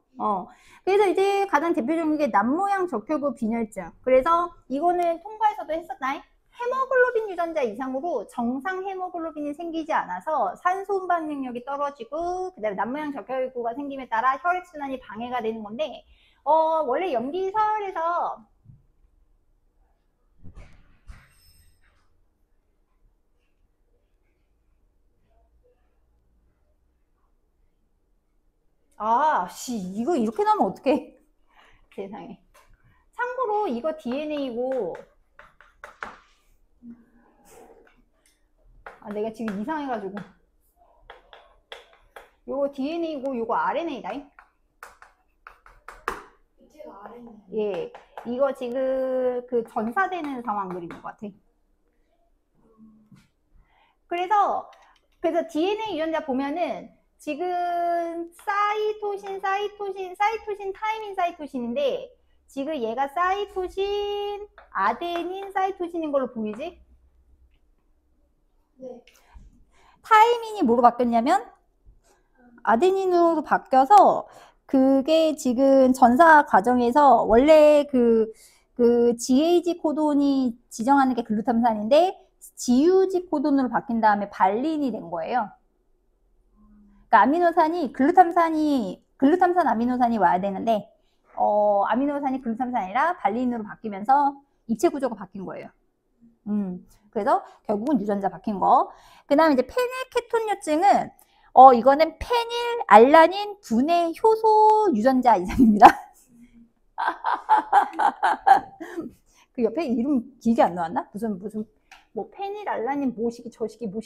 그래서 이제 가장 대표적인 게 남모양 적혈구 빈혈증. 그래서 이거는 통과에서도 했었나? 헤모글로빈 유전자 이상으로 정상 헤모글로빈이 생기지 않아서 산소 운반 능력이 떨어지고 그다음에 남모양 적혈구가 생김에 따라 혈액순환이 방해가 되는 건데 원래 염기설에서 이거 이렇게 나오면 어떡해. 세상에. 참고로 이거 DNA고 내가 지금 이상해가지고 요거 DNA고 요거 RNA다.
밑에가 아래네.
예, 이거 지금 그 전사되는 상황 그리는 것 같아. 그래서 DNA 유전자 보면은 지금 사이토신, 타이민 사이토신인데 지금 얘가 사이토신, 아데닌 사이토신인 걸로 보이지?
네.
타이민이 뭐로 바뀌었냐면 아데닌으로 바뀌어서 그게 지금 전사 과정에서 원래 그 GAG 코돈이 지정하는 게 글루탐산인데 GUG 코돈으로 바뀐 다음에 발린이 된 거예요. 그러니까 아미노산이 글루탐산 아미노산이 와야 되는데 아미노산이 글루탐산이 아니라 발린으로 바뀌면서 입체 구조가 바뀐 거예요. 그래서 결국은 유전자 바뀐 거. 그 다음에 이제 페닐케톤요증은 이거는 페닐 알라닌 분해 효소 유전자 이상입니다. 그 옆에 이름 길게 안 나왔나? 무슨 뭐 페닐 알라닌 모시기 저시기인데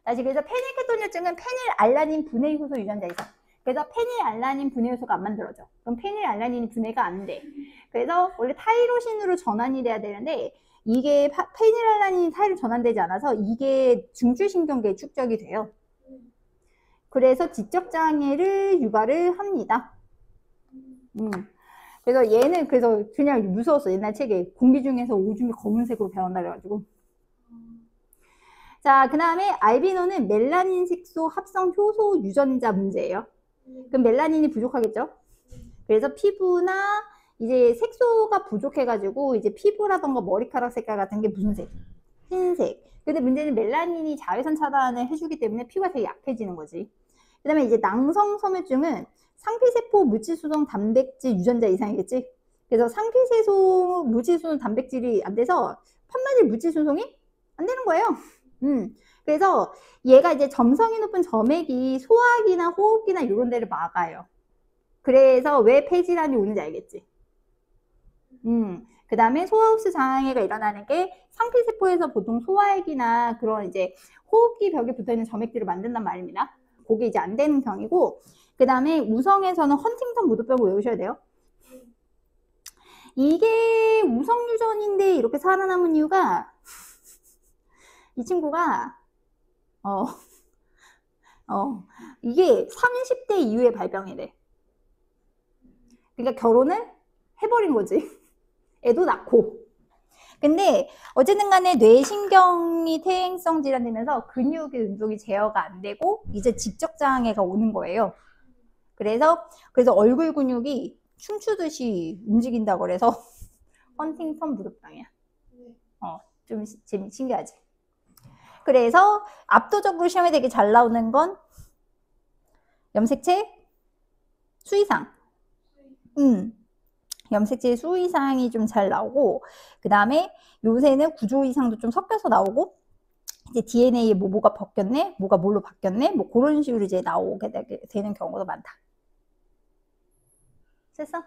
다시 그래서 페닐케톤요증은 페닐 알라닌 분해 효소 유전자 이상. 그래서 페닐 알라닌 분해 효소가 안 만들어져. 그럼 페닐 알라닌이 분해가 안 돼. 그래서 원래 타이로신으로 전환이 돼야 되는데 이게 페닐알라닌이 타이로 전환되지 않아서 이게 중추신경계에 축적이 돼요. 그래서 지적장애를 유발을 합니다. 그래서 얘는 그래서 그냥 무서웠어. 옛날 책에 공기 중에서 오줌이 검은색으로 변한다 그래가지고. 자, 그 다음에 알비노는 멜라닌 색소 합성 효소 유전자 문제예요. 그럼 멜라닌이 부족하겠죠? 그래서 피부나 이제 색소가 부족해가지고 이제 피부라던가 머리카락 색깔 같은 게 무슨 색? 흰색. 근데 문제는 멜라닌이 자외선 차단을 해주기 때문에 피부가 되게 약해지는 거지. 그 다음에 이제 낭성섬유증은 상피세포 물질수송 단백질 유전자 이상이겠지? 그래서 상피세포 물질수송 단백질이 안 돼서 판마질 물질수송이 안 되는 거예요. 그래서 얘가 이제 점성이 높은 점액이 소화기나 호흡기나 이런 데를 막아요. 그래서 왜 폐질환이 오는지 알겠지? 그 다음에 소화흡수 장애가 일어나는 게 상피세포에서 보통 소화액이나 그런 이제 호흡기 벽에 붙어있는 점액들을 만든단 말입니다. 그게 이제 안 되는 경이고, 그 다음에 우성에서는 헌팅턴 무도병을 외우셔야 돼요. 이게 우성 유전인데 이렇게 살아남은 이유가 이 친구가 이게 30대 이후에 발병이래. 그러니까 결혼을 해버린 거지. 애도 낳고. 근데 어쨌든 간에 뇌신경이 퇴행성 질환 되면서 근육의 운동이 제어가 안 되고 이제 지적장애가 오는 거예요. 그래서 얼굴 근육이 춤추듯이 움직인다고 그래서 헌팅턴 무도병이야. 좀 신기하지? 그래서 압도적으로 시험에 되게 잘 나오는 건 염색체 수의상. 염색체 수의상이 좀 잘 나오고, 그 다음에 요새는 구조 이상도 좀 섞여서 나오고, 이제 DNA에 뭐가 바뀌었네, 뭐가 뭘로 바뀌었네, 뭐 그런 식으로 이제 나오게 되는 경우도 많다. 됐어?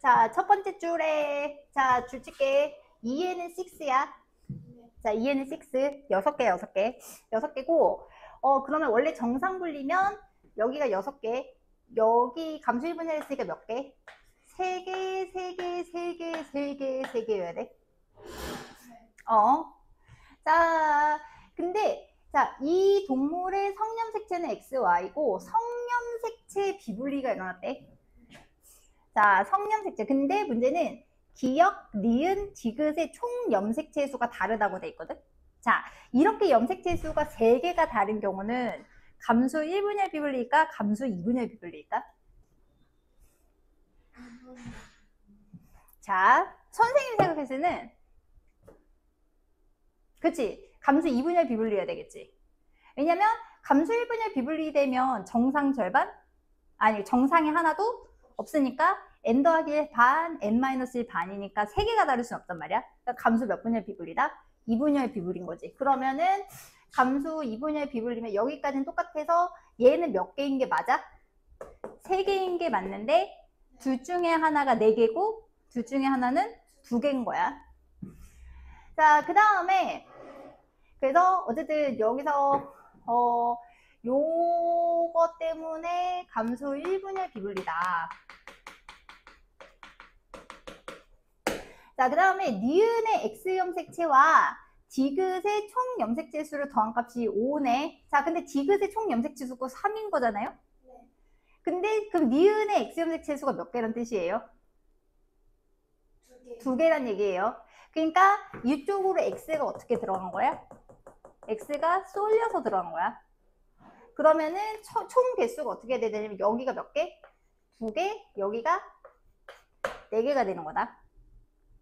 자, 첫 번째 줄에, 자, 줄 찍게. 2에는 6야. 자, EN은 6, 6개, 6개. 6개고, 그러면 원래 정상 분리면 여기가 6개, 여기 감수 1분열 했으니까 몇 개? 3개, 3개, 3개, 3개, 3개여야 돼. 자, 근데, 자, 이 동물의 성념 색채는 XY고, 성념 색채 비분리가 일어났대. 자, 성념 색채. 근데 문제는 기역, 니은, 디귿의 총 염색체 수가 다르다고 돼 있거든. 자, 이렇게 염색체 수가 3개가 다른 경우는 감수 1분열 비분리일까? 감수 2분열 비분리일까? 자, 선생님이 생각했을 때는 그치? 감수 2분열 비분리해야 되겠지. 왜냐면 감수 1분열 비분리 되면 정상 절반? 아니, 정상이 하나도 없으니까 n 더하기 1 반, n-1 반이니까 3개가 다를 순 없단 말이야. 그러니까 감수 몇 분열 비분리다? 2분열 비분리인 거지. 그러면은 감수 2분열 비분리면 여기까지는 똑같아서 얘는 몇 개인 게 맞아? 3개인 게 맞는데 둘 중에 하나가 4개고 둘 중에 하나는 2개인 거야. 자, 그 다음에 그래서 어쨌든 여기서 요거 때문에 감수 1분열 비분리다. 자, 그 다음에 니은의 X 염색체와 디귿의 총 염색체 수를 더한 값이 5네. 자, 근데 디귿의 총 염색체 수가 3인 거잖아요?
네.
근데 그럼 니은의 X 염색체 수가 몇 개란 뜻이에요? 2개란 얘기예요. 그러니까 이쪽으로 X가 어떻게 들어간 거야? X가 쏠려서 들어간 거야. 그러면은 총 개수가 어떻게 되냐면 여기가 몇 개? 2개, 여기가 4개가 되는 거다.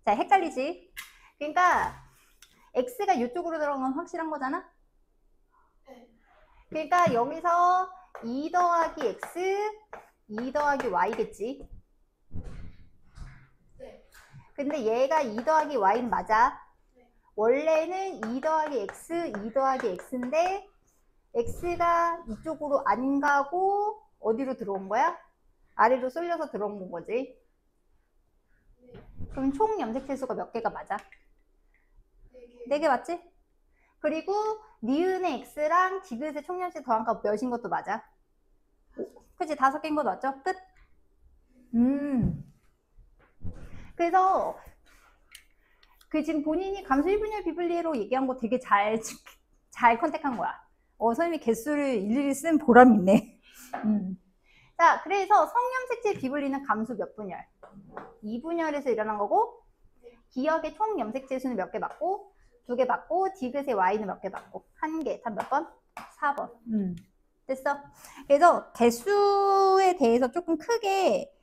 자, 헷갈리지? 그러니까 X가 이쪽으로 들어간 건 확실한 거잖아?
네.
그러니까 여기서 2 더하기 X, 2 더하기 Y겠지?
네.
근데 얘가 2 더하기 Y는 맞아.
네.
원래는 2 더하기 X, 2 더하기 X인데 X가 이쪽으로 안 가고 어디로 들어온 거야? 아래로 쏠려서 들어온 거지. 그럼 총 염색체 수가 몇 개가 맞아? 4개 맞지? 그리고 니은의 X랑 디귿의 총 염색 더한 값 몇인 것도 맞아. 그치? 5개인 것도 맞죠? 끝? 그래서 지금 본인이 감수 1분열 비분리로 얘기한 거 되게 잘 컨택한 거야. 선생님이 개수를 일일이 쓴 보람이 있네. 자, 그래서 성염색체 비분리는 감수 몇 분열? 2분열에서 일어난 거고, 기역의 총 염색체 수는 몇 개 맞고, 2개 맞고, 디귿의 Y는 몇 개 맞고, 1개. 답 몇 번? 4번. 됐어? 그래서 개수에 대해서 조금 크게,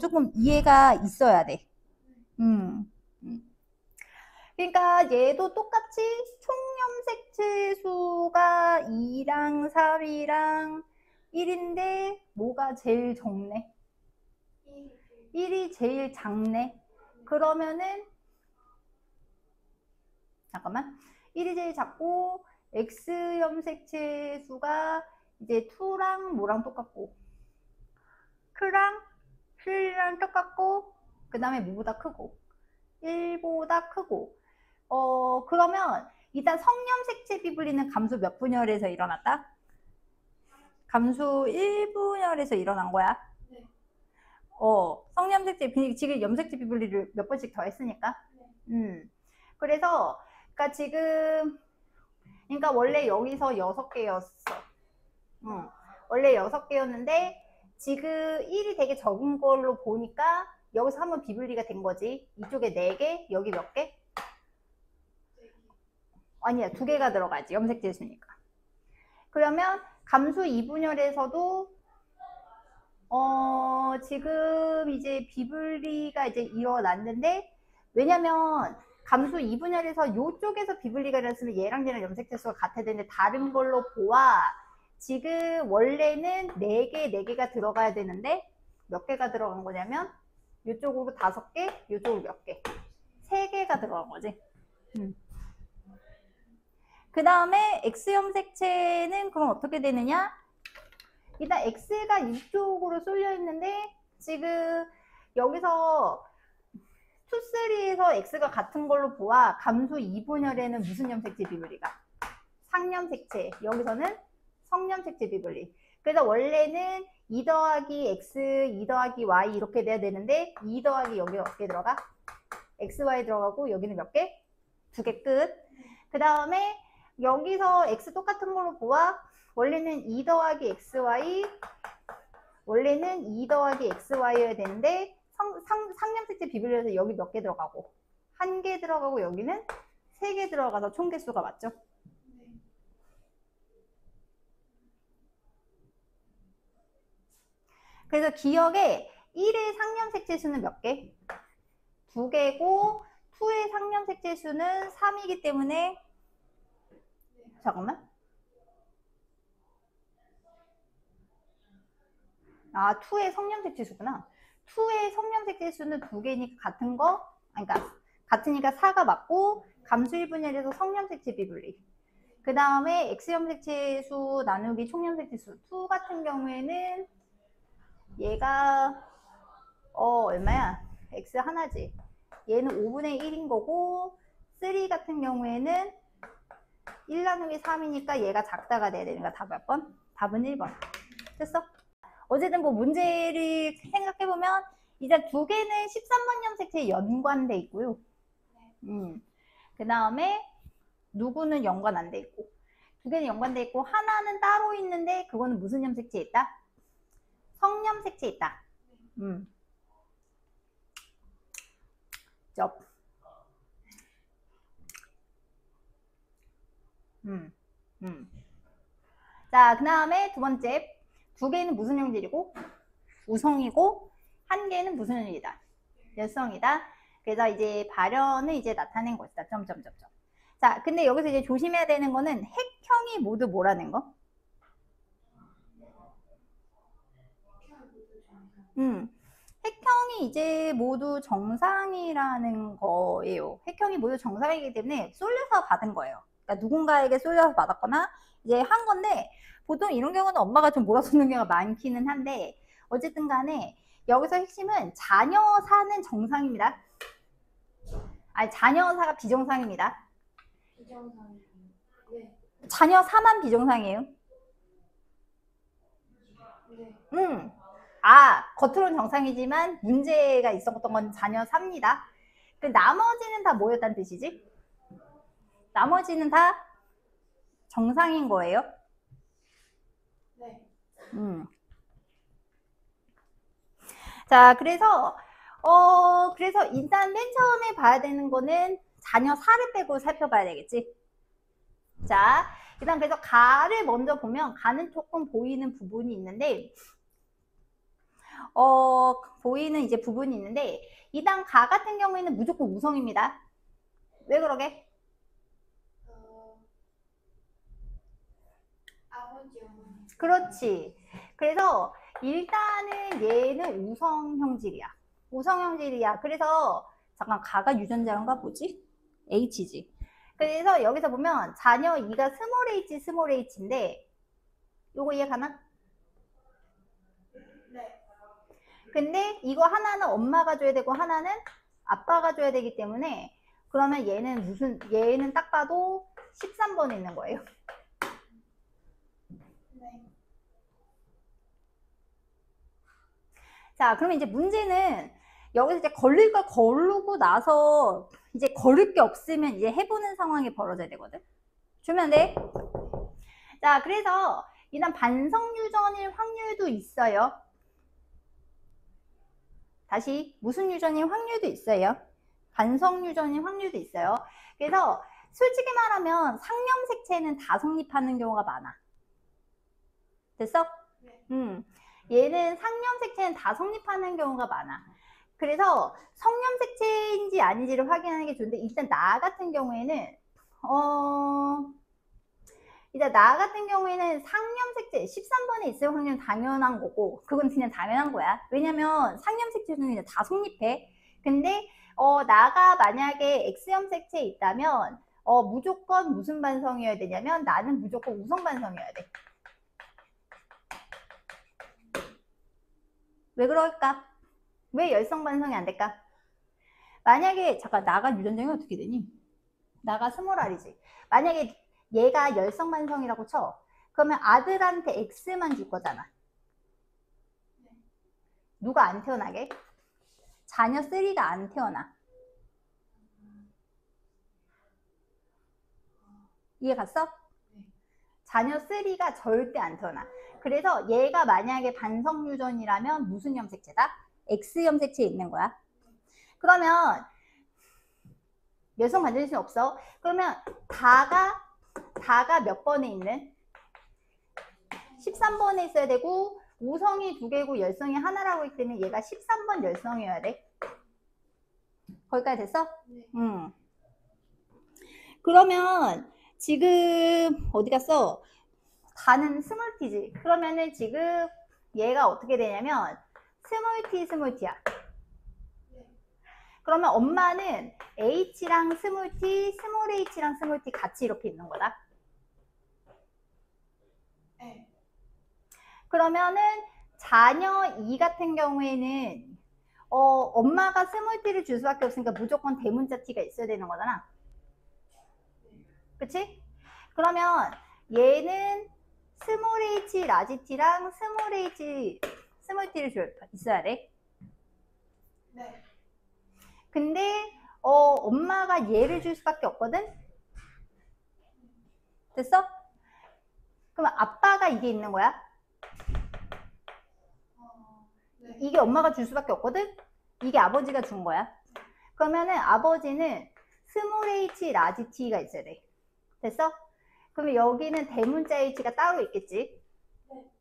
조금 이해가 있어야 돼. 그러니까 얘도 똑같이 총 염색체 수가 2랑 3이랑 1인데 뭐가 제일 적네? 1이 제일 작네. 그러면은 잠깐만. 1이 제일 작고 X 염색체 수가 이제 2랑 뭐랑 똑같고 크랑 7이랑 똑같고 그 다음에 뭐보다 크고 1보다 크고 그러면 일단 성염색체 비분리는 감수 몇 분열에서 일어났다? 감수 1분열에서 일어난 거야.
네.
성염색체 지금 염색체 비분리를 몇 번씩 더 했으니까. 그래서 그러니까 지금 그러니까 원래 여기서 6개였어. 원래 6개였는데 지금 1이 되게 적은 걸로 보니까 여기서 한번 비분리가 된 거지. 이쪽에 4개, 여기 몇 개? 아니야, 2개가 들어가지. 염색체 수니까. 그러면 감수 2분열에서도 지금 이제 비분리가 이제 일어났는데 왜냐면 감수 2분열에서 이쪽에서 비분리가 일어났으면 얘랑 얘랑 염색체 수가 같아야 되는데 다른 걸로 보아 지금 원래는 4개가 들어가야 되는데 몇 개가 들어간 거냐면 이쪽으로 5개, 이쪽으로 몇 개? 3개가 들어간 거지. 그 다음에 X 염색체는 그럼 어떻게 되느냐? 일단 X가 이쪽으로 쏠려 있는데 지금 여기서 2, 3에서 x가 같은 걸로 보아 감수 2분열에는 무슨 염색체 비블리가? 상염색체. 여기서는 성염색체 비블리. 그래서 원래는 2 더하기 x, 2 더하기 y 이렇게 돼야 되는데 2 더하기 여기 어떻게 들어가? x, y 들어가고 여기는 몇 개? 2개 끝. 그 다음에 여기서 x 똑같은 걸로 보아 원래는 2 더하기 xy 원래는 2 더하기 xy여야 되는데 상염색체 비블리에서 여기 몇 개 들어가고 1개 들어가고 여기는 3개 들어가서 총 개수가 맞죠? 그래서 기억에 1의 상염색체 수는 몇 개? 2개고 2의 상염색체 수는 3이기 때문에 잠깐만. 아, 2의 성염색체 수구나. 2의 성염색체 수는 2개니까 같은 거, 그러니까 같으니까 4가 맞고 감수 1분열에서 성염색체 비분리. 그 다음에 X염색체 수 나누기 총염색체 수 2 같은 경우에는 얘가 얼마야? X 하나지. 얘는 5분의 1인 거고 3 같은 경우에는 1 나누기 3이니까 얘가 작다가 돼야 되는 거야. 답 몇 번? 답은 1번. 됐어? 어쨌든 뭐 문제를 생각해보면 이제 2개는 13번 염색체에 연관돼 있고요. 그 다음에 누구는 연관 안 돼 있고 2개는 연관돼 있고 하나는 따로 있는데 그거는 무슨 염색체에 있다? 성염색체에 있다. 쩝. 자, 그 다음에 두 번째 2개는 무슨 형질이고? 우성이고 1개는 무슨 형질이다? 열성이다. 그래서 이제 발현을 이제 나타낸 것이다. 점점점점. 자, 근데 여기서 이제 조심해야 되는 거는 핵형이 모두 뭐라는 거? 핵형이 이제 모두 정상이라는 거예요. 핵형이 모두 정상이기 때문에 쏠려서 받은 거예요. 그러니까 누군가에게 쏠려서 받았거나 이제 한 건데 보통 이런 경우는 엄마가 좀 몰아주는 경우가 많기는 한데 어쨌든 간에 여기서 핵심은 자녀사는 정상입니다. 아니 자녀사가 비정상입니다.
비정상이에요. 네.
자녀사만 비정상이에요.
네.
아, 겉으로는 정상이지만 문제가 있었던 건 자녀사입니다. 그 나머지는 다 뭐였다는 뜻이지? 나머지는 다 정상인 거예요.
네.
자, 그래서 일단 맨 처음에 봐야 되는 거는 자녀사를 빼고 살펴봐야 되겠지. 자, 일단 그래서 가를 먼저 보면 가는 조금 보이는 부분이 있는데 보이는 이제 부분이 있는데 일단 가 같은 경우에는 무조건 우성입니다. 왜 그러게?
아버지 어머니.
그렇지. 그래서 일단은 얘는 우성 형질이야. 우성 형질이야. 그래서 잠깐 가가 유전자인가 보지? H지. 그래서 여기서 보면 자녀 2가 스몰 h 스몰 h인데 요거 이해 가나?
네.
근데 이거 하나는 엄마가 줘야 되고 하나는 아빠가 줘야 되기 때문에 그러면 얘는 딱 봐도 13번에 있는 거예요.
네.
자, 그러면 이제 문제는 여기서 이제 걸릴 걸 거르고 나서 이제 걸을 게 없으면 이제 해보는 상황이 벌어져야 되거든. 주면 돼. 자, 그래서 일단 반성 유전일 확률도 있어요. 다시 무슨 유전일 확률도 있어요. 반성 유전일 확률도 있어요. 그래서 솔직히 말하면 상염색체는 다 성립하는 경우가 많아. 됐어?
네.
얘는 상염색체는 다 성립하는 경우가 많아. 그래서 성염색체인지 아닌지를 확인하는 게 좋은데 일단 나 같은 경우에는 상염색체 13번에 있을 확률은 당연한 거고 그건 그냥 당연한 거야. 왜냐면 상염색체는 그냥 다 성립해. 근데 나가 만약에 X염색체에 있다면 무조건 무슨 반성이어야 되냐면 나는 무조건 우성 반성이어야 돼. 왜 그럴까? 왜 열성 반성이 안 될까? 만약에 잠깐 나가 유전자가 어떻게 되니? 나가 스몰 r이지. 만약에 얘가 열성반성이라고 쳐. 그러면 아들한테 X만 줄 거잖아. 누가 안 태어나게? 자녀 3가 안 태어나. 이해 갔어? 자녀 3가 절대 안 태어나. 그래서 얘가 만약에 반성 유전이라면 무슨 염색체다? X 염색체에 있는 거야. 그러면 여성 반전일 수는 없어. 그러면 다가 몇 번에 있는? 13번에 있어야 되고 우성이 2개고 열성이 하나라고 했기 때문에 얘가 13번 열성이어야 돼. 거기까지 됐어?
네.
그러면 지금 어디 갔어? 다는 스몰티지. 그러면은 지금 얘가 어떻게 되냐면 스몰티야. 그러면 엄마는 H랑 스몰티, 스몰 H랑 스몰티 같이 이렇게 있는 거다.
네.
그러면은 자녀 2 같은 경우에는 엄마가 스몰티를 줄 수밖에 없으니까 무조건 대문자 T가 있어야 되는 거잖아. 그치? 그러면 얘는 스몰 H 라지 T랑 스몰 H 스몰 T를 있어야 돼.
네.
근데 엄마가 얘를 줄 수밖에 없거든? 됐어? 그럼 아빠가 이게 있는 거야?
네.
이게 엄마가 줄 수밖에 없거든? 이게 아버지가 준 거야. 그러면은 아버지는 스몰 H 라지 T가 있어야 돼. 됐어? 그러면 여기는 대문자 H가 따로 있겠지?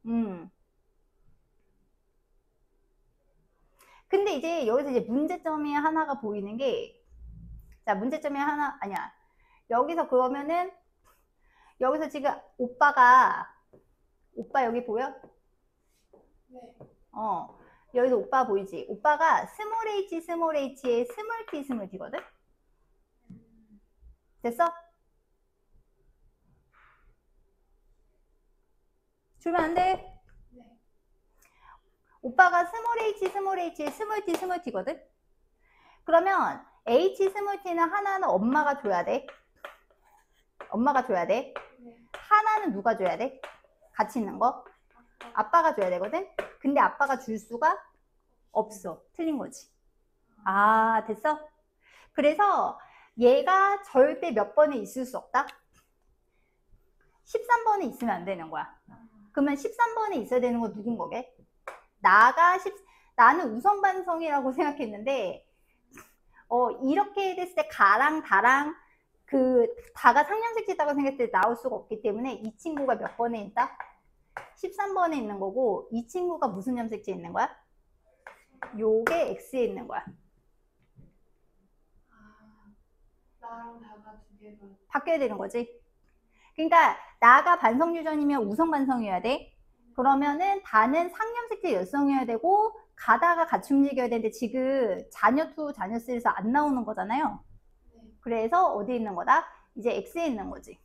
네.
근데 이제 여기서 이제 문제점이 하나가 보이는 게, 자, 문제점이 하나, 아니야. 여기서 그러면은, 여기서 지금 오빠 여기 보여?
네.
여기서 오빠 보이지? 오빠가 스몰 H, 스몰 H에 스몰 T, 스몰 T거든? 됐어? 주면 안 돼?
네.
오빠가 스몰 H, 스몰 H에 스몰 T, 스몰 T거든? 그러면 H 스몰 T는 하나는 엄마가 줘야 돼. 엄마가 줘야 돼.
네.
하나는 누가 줘야 돼? 같이 있는 거? 아빠가 줘야 되거든? 근데 아빠가 줄 수가 없어. 틀린 거지. 아, 됐어? 그래서 얘가 절대 몇 번에 있을 수 없다? 13번에 있으면 안 되는 거야. 그러면 13번에 있어야 되는 건 누군 거게? 나는 우성반성이라고 생각했는데, 이렇게 됐을 때 가랑 다랑 다가 상념색체다고 생각했을 때 나올 수가 없기 때문에 이 친구가 몇 번에 있다? 13번에 있는 거고, 이 친구가 무슨 염색체에 있는 거야? 요게 X에 있는 거야.
나랑 다가 2개가
바뀌어야 되는 거지. 그러니까 나가 반성유전이면 우성반성이어야 돼. 그러면은 다는 상념색체 열성이어야 되고 가다가 같이 움직여야 되는데 지금 자녀 2, 자녀 3에서 안 나오는 거잖아요.
네.
그래서 어디에 있는 거다? 이제 X에 있는 거지.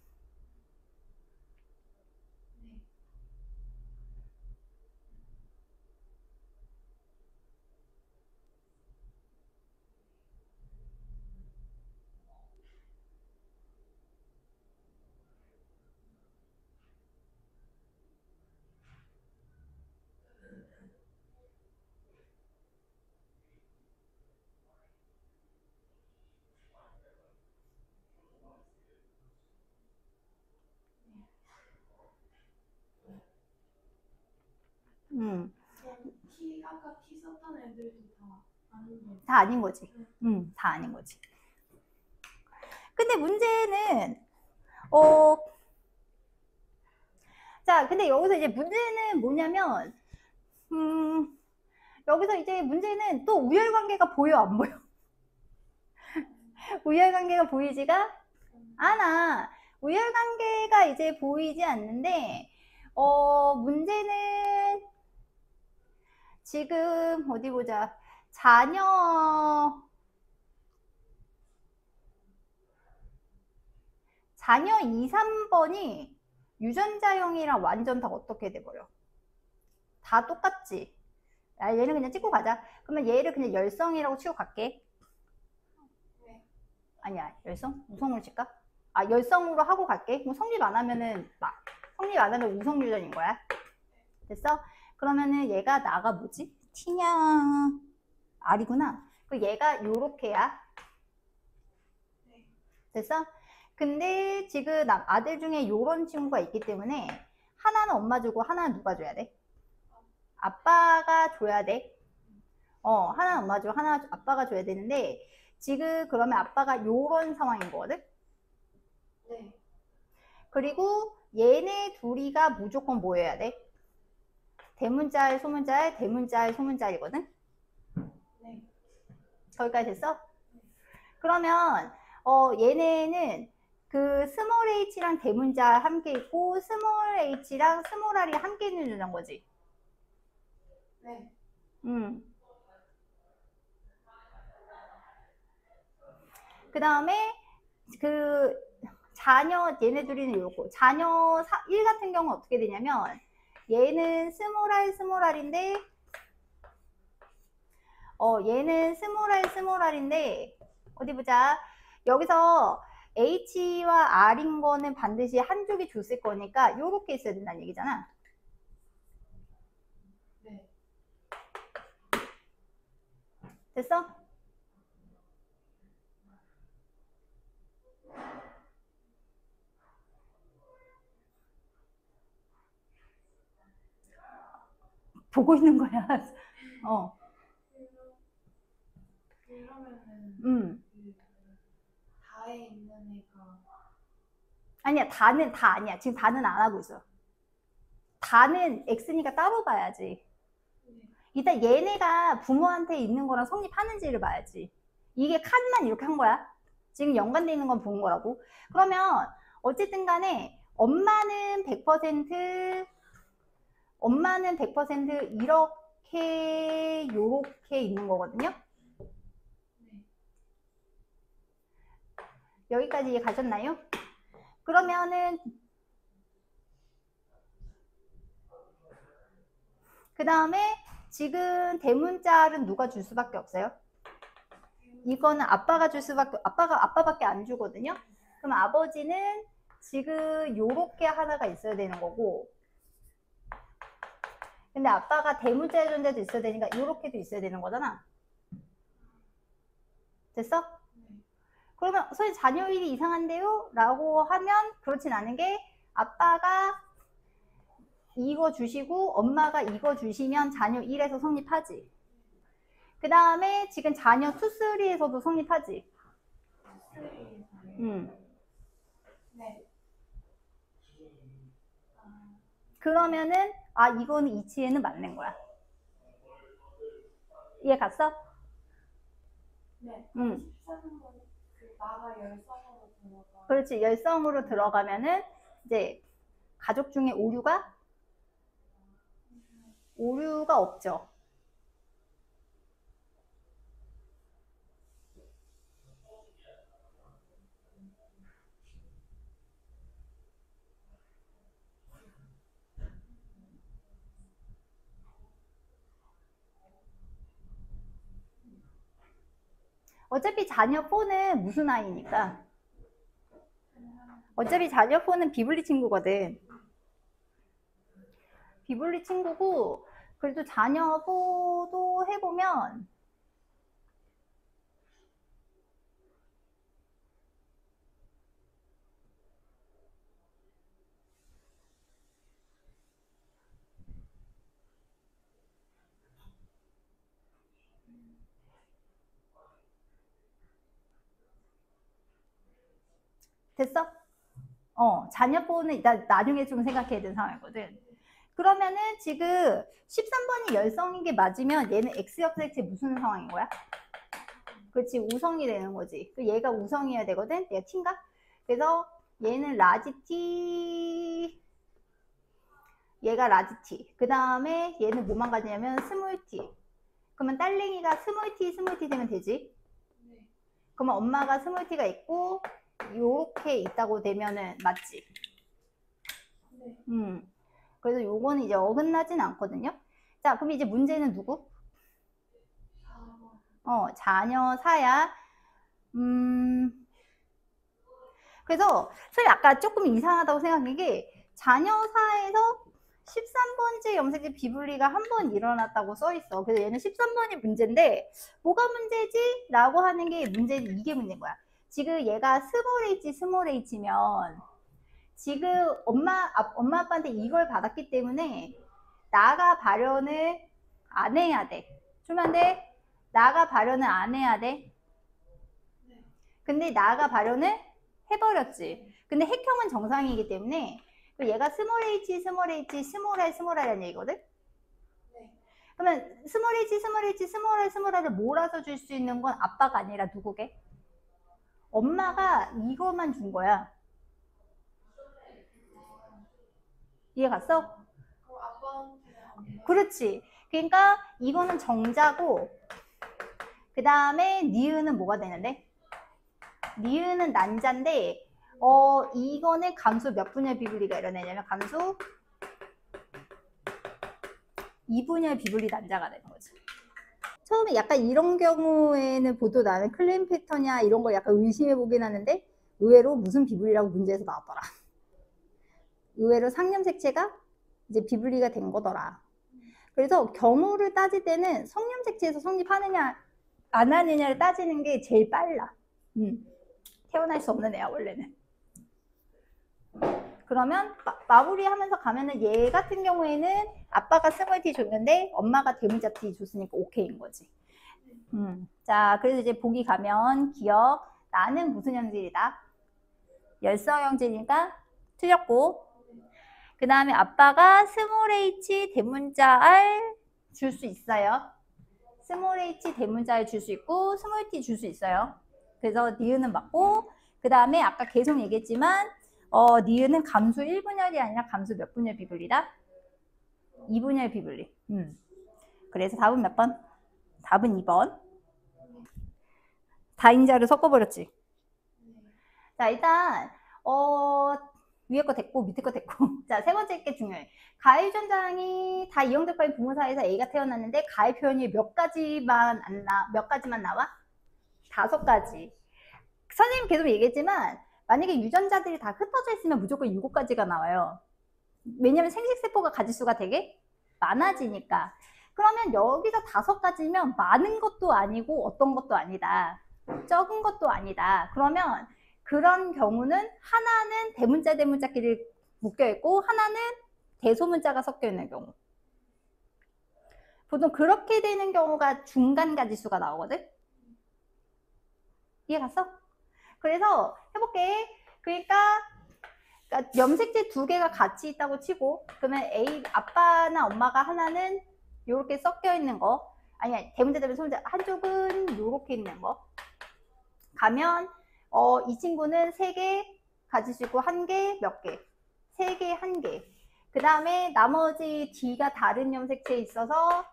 아까 T 썼던 애들도 다 아닌 거.
다 아닌 거지. 다 아닌 거지. 근데 문제는 자, 근데 여기서 이제 문제는 뭐냐면 여기서 이제 문제는 또 우열관계가 보여 안 보여? 우열관계가 보이지가 않아. 우열관계가 이제 보이지 않는데 문제는 지금 어디 보자. 자녀 2, 3번이 유전자형이랑 완전 다 어떻게 돼버려? 다 똑같지? 얘는 그냥 찍고 가자. 그러면 얘를 그냥 열성이라고 치고 갈게. 아니야, 열성? 우성으로 칠까? 아, 열성으로 하고 갈게. 뭐 성립 안 하면은 성립 안 하면 우성 유전인 거야. 됐어? 그러면은 얘가 나가 뭐지? T냐 R이구나. 그 얘가 요렇게야. 됐어? 근데 지금 아들 중에 요런 친구가 있기 때문에 하나는 엄마 주고 하나는 누가 줘야 돼? 아빠가 줘야 돼. 하나는 엄마 주고 하나는 아빠가 줘야 되는데 지금 그러면 아빠가 요런 상황인 거거든?
네.
그리고 얘네 둘이가 무조건 뭐 해야 돼? 대문자에 소문자에 대문자에 소문자이거든?
네.
거기까지 됐어? 그러면 얘네는 그 스몰 h랑 대문자 함께 있고 스몰 h랑 스몰 r이 함께 있는 유전자인 거지.
네.
그 다음에 그 자녀 얘네 둘이는 요거 자녀 1 같은 경우는 어떻게 되냐면 얘는 스몰 r 스몰 r인데 얘는 스몰 r 스몰 r인데 어디 보자. 여기서 h와 r인 거는 반드시 한쪽이 줬을 거니까 요렇게 있어야 된다는 얘기잖아.
네.
됐어? 보고 있는 거야.
그러면은 그 다에 있는 애가
아니야, 다는 다 아니야. 지금 다는 안 하고 있어. 다는 X니까 따로 봐야지. 일단 얘네가 부모한테 있는 거랑 성립하는지를 봐야지. 이게 칸만 이렇게 한 거야. 지금 연관돼 있는 건 본 거라고. 그러면 어쨌든 간에 엄마는 100% 이렇게 요렇게 있는 거거든요. 여기까지 이해 가셨나요? 그러면은 그 다음에 지금 대문자는 누가 줄 수밖에 없어요? 이거는 아빠가 줄 수밖에 아빠밖에 안 주거든요. 그럼 아버지는 지금 요렇게 하나가 있어야 되는 거고 근데 아빠가 대문자 유전자도 있어야 되니까 요렇게도 있어야 되는 거잖아. 됐어? 그러면 선생님 자녀 1이 이상한데요? 라고 하면 그렇진 않은 게 아빠가 이거 주시고 엄마가 이거 주시면 자녀 1에서 성립하지. 그 다음에 지금 자녀 2, 3에서도 성립하지.
네.
그러면은 이거는 이치에는 맞는 거야. 이해 갔어?
네.
응.
그 나가 열성으로 들어가.
그렇지. 열성으로 들어가면은 이제 가족 중에 오류가 없죠. 어차피 자녀 4는 무슨 아이니까. 어차피 자녀 4는 비블리 친구거든. 비블리 친구고 그래도 자녀 4도 해보면 됐어? 자녀 4는 나중에 좀 생각해야 되는 상황이거든. 그러면은 지금 13번이 열성인 게 맞으면 얘는 X역 색채 무슨 상황인 거야? 그렇지, 우성이 되는 거지. 그 얘가 우성이어야 되거든? 얘가 T인가? 그래서 얘는 라지 T, 얘가 라지 T. 그 다음에 얘는 뭐만 가지냐면 스몰 T. 그러면 딸랭이가 스몰 T 되면 되지?
네.
그러면 엄마가 스몰 T가 있고 요렇게 있다고 되면은 맞지?
네.
그래서 요거는 이제 어긋나진 않거든요. 자, 그럼 이제 문제는 누구? 자녀 4야. 그래서 선생님 아까 조금 이상하다고 생각한 게 자녀사에서 13번째 염색체 비분리가 한 번 일어났다고 써 있어. 그래서 얘는 13번이 문제인데 뭐가 문제지? 라고 하는 게 이게 문제인 거야. 지금 얘가 스몰 h면 지금 엄마 아빠한테 이걸 받았기 때문에 나가 발현을 안 해야 돼. 주면 안 돼? 나가 발현을 안 해야 돼. 근데 나가 발현을 해버렸지. 근데 핵형은 정상이기 때문에 얘가 스몰 h, 스몰 r이라는 얘기거든?
네.
그러면 스몰 h, 스몰 r을 몰아서 줄 수 있는 건 아빠가 아니라 누구게? 엄마가 이거만 준 거야. 이해 갔어?
그럼 아빠한테
그렇지. 그러니까 이거는 정자고 그 다음에 니은은 뭐가 되는데? 니은은 난자인데 이거는 감수 몇 분열 비분리가 일어나냐면 감수 2분열 비분리 난자가 되는 거지. 처음에 약간 이런 경우에는 보통 나는 클레임 패턴이야 이런 걸 약간 의심해 보긴 하는데 의외로 무슨 비분리라고 문제에서 나왔더라. 의외로 상염색체가 이제 비분리가 된 거더라. 그래서 경우를 따질 때는 성염색체에서 성립하느냐 안 하느냐를 따지는 게 제일 빨라. 태어날 수 없는 애야 원래는. 그러면 마무리하면서 가면은 얘 같은 경우에는 아빠가 스몰 t 줬는데 엄마가 대문자 t 줬으니까 오케이인 거지. 자, 그래서 이제 보기 가면 기억 나는 무슨 형질이다? 열성 형질이니까 틀렸고 그 다음에 아빠가 스몰 h 대문자 r 줄 수 있어요. 스몰 h 대문자 r 줄 수 있고 스몰 t 줄 수 있어요. 그래서 니은은 맞고 그 다음에 아까 계속 얘기했지만 니은은 감수 1분열이 아니라 감수 몇 분열 비분리다? 2분열 비분리. 그래서 답은 몇 번? 답은 2번. 다인자를 섞어버렸지. 자, 일단 위에 거 됐고 밑에 거 됐고 자, 세 번째 게 중요해. 가해 전장이 다 이형적 관계 부모사에서 A가 태어났는데 가해 표현이 몇 가지만 나와? 5가지. 선생님 계속 얘기했지만 만약에 유전자들이 다 흩어져 있으면 무조건 7가지가 나와요. 왜냐면 생식세포가 가지 수가 되게 많아지니까. 그러면 여기서 5가지면 많은 것도 아니고 어떤 것도 아니다. 적은 것도 아니다. 그러면 그런 경우는 하나는 대문자끼리 묶여있고 하나는 대소문자가 섞여있는 경우. 보통 그렇게 되는 경우가 중간 가지수가 나오거든. 이해 갔어? 그래서 해볼게. 그러니까 염색체 2개가 같이 있다고 치고 그러면 아빠나 엄마가 하나는 이렇게 섞여 있는 거 아니 대문자 소문자 한쪽은 이렇게 있는 거 가면 이 친구는 3개 가질 수 있고 1개 몇 개? 3개 1개. 그 다음에 나머지 D가 다른 염색체에 있어서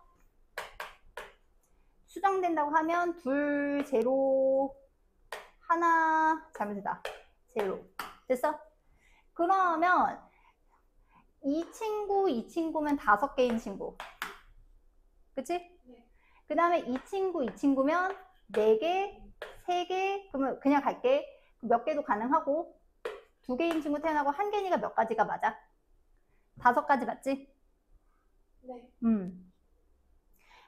수정된다고 하면 2, 0, 하나 잘못했다. 0. 됐어? 그러면 이 친구면 5개인 친구. 그치?
네.
그 다음에 이 친구면 4개, 3개, 그러면 그냥 갈게. 몇 개도 가능하고 2개인 친구 태어나고 1개니까 몇 가지가 맞아? 5가지 맞지?
네.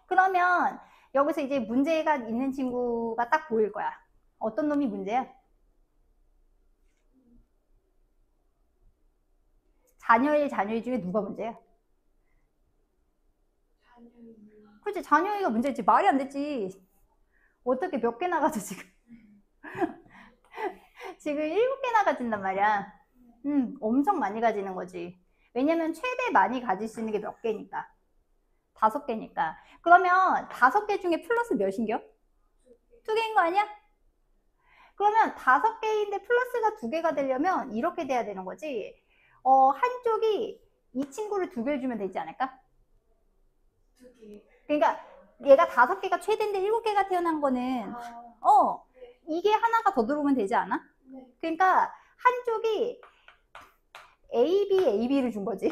그러면 여기서 이제 문제가 있는 친구가 딱 보일 거야. 어떤 놈이 문제야? 자녀일 중에 누가 문제야? 그렇지, 자녀이가 문제지. 말이 안 되지. 어떻게 몇 개 나가죠 지금? 지금 7개 가진단 말이야. 엄청 많이 가지는 거지. 왜냐면 최대 많이 가질 수 있는 게 몇 개니까. 5개니까. 그러면 5개 중에 플러스 몇인겨? 2개인 거 아니야? 그러면 5개인데 플러스가 2개가 되려면 이렇게 돼야 되는 거지. 한쪽이 이 친구를 2개를 주면 되지 않을까?
2개.
그러니까 얘가 5개가 최대인데 7개가 태어난 거는 이게 하나가 더 들어오면 되지 않아?
네.
그러니까 한쪽이 AB를 준 거지.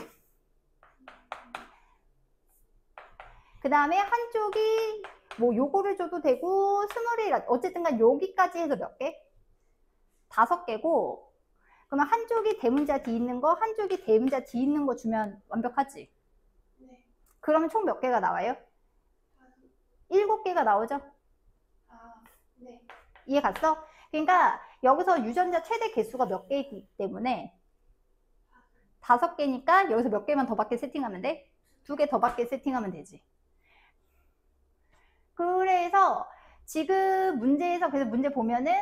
그 다음에 한쪽이 뭐 요거를 줘도 되고 스몰이 어쨌든 간 여기까지 해서 몇 개? 5개고 그러면 한쪽이 대문자 D 있는 거, 한쪽이 대문자 D 있는 거 주면 완벽하지?
네.
그러면 총 몇 개가 나와요? 7개가 나오죠?
아, 네.
이해 갔어? 그러니까 여기서 유전자 최대 개수가 몇 개이기 때문에 5개니까 여기서 몇 개만 더 밖에 세팅하면 돼? 2개 더 밖에 세팅하면 되지. 그래서 지금 문제에서 그래서 문제 보면은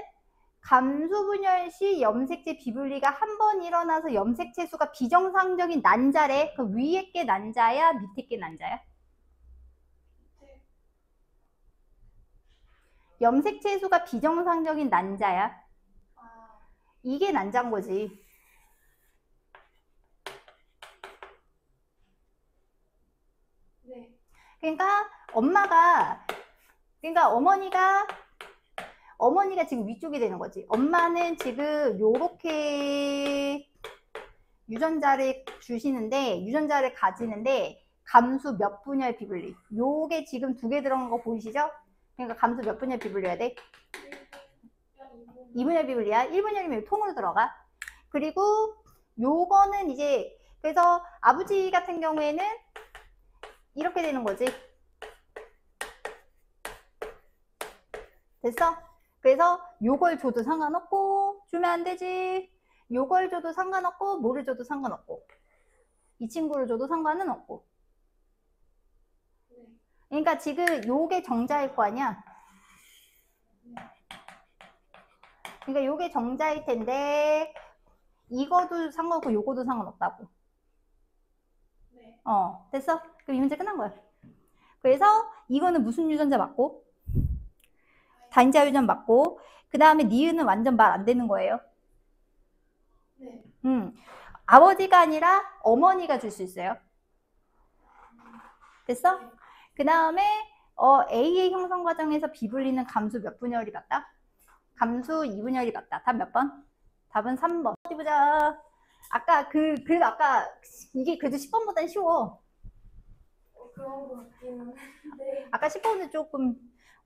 감수 분열 시 염색체 비분리가 한 번 일어나서 염색체 수가 비정상적인 난자래. 그 위에 게 난자야, 밑에 게 난자야? 염색체 수가 비정상적인 난자야.
아,
이게 난자인 거지.
네.
그러니까 어머니가 지금 위쪽이 되는 거지. 엄마는 지금 요렇게 유전자를 주시는데, 유전자를 가지는데, 감수 몇 분열 비분리. 요게 지금 2개 들어간 거 보이시죠? 그러니까 감수 몇 분열 비분리해야 돼? 2분열 비분리야. 1분열이면 통으로 들어가. 그리고 요거는 이제, 그래서 아버지 같은 경우에는 이렇게 되는 거지. 됐어? 그래서 요걸 줘도 상관없고 주면 안 되지. 요걸 줘도 상관없고 뭐를 줘도 상관없고 이 친구를 줘도 상관은 없고. 그러니까 지금 요게 정자일 거 아니야. 그러니까 요게 정자일 텐데 이거도 상관없고 요거도 상관없다고.
네.
됐어? 그럼 이 문제 끝난 거야. 그래서 이거는 무슨 유전자 맞고? 단자 유전 맞고, 그 다음에 니은은 완전 말 안 되는 거예요.
네.
아버지가 아니라 어머니가 줄 수 있어요. 됐어? 그 다음에 A의 형성 과정에서 비분리는 감수 몇 분열이 맞다? 감수 2분열이 맞다. 답 몇 번? 답은 3번. 어디 보자. 아까 그래도 아까 이게 그래도 10번보단 쉬워.
그런 거 같기는 한데.
아까 10번은 조금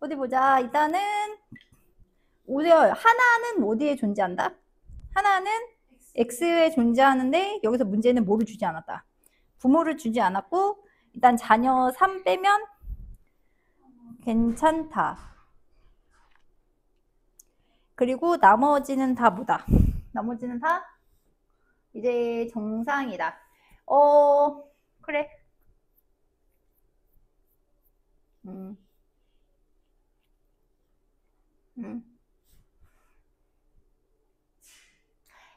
어디 보자. 일단은 하나는 어디에 존재한다? 하나는 X에 존재하는데 여기서 문제는 뭐를 주지 않았다. 부모를 주지 않았고 일단 자녀 3 빼면 괜찮다. 그리고 나머지는 다 뭐다? 나머지는 다 이제 정상이다. 그래.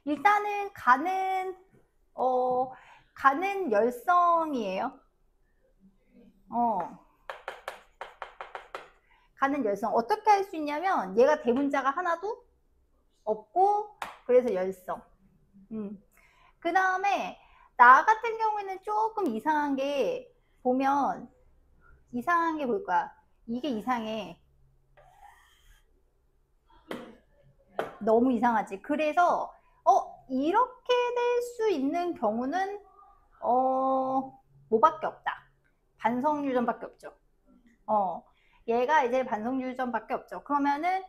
일단은 가는 열성이에요. 가는 열성. 어떻게 할 수 있냐면 얘가 대문자가 하나도 없고 그래서 열성. 그 다음에 나 같은 경우에는 조금 이상한 게 보면 이상한 게 볼 거야. 이게 이상해. 너무 이상하지. 그래서 이렇게 될 수 있는 경우는 뭐밖에 없다. 반성유전밖에 없죠. 얘가 이제 반성유전밖에 없죠. 그러면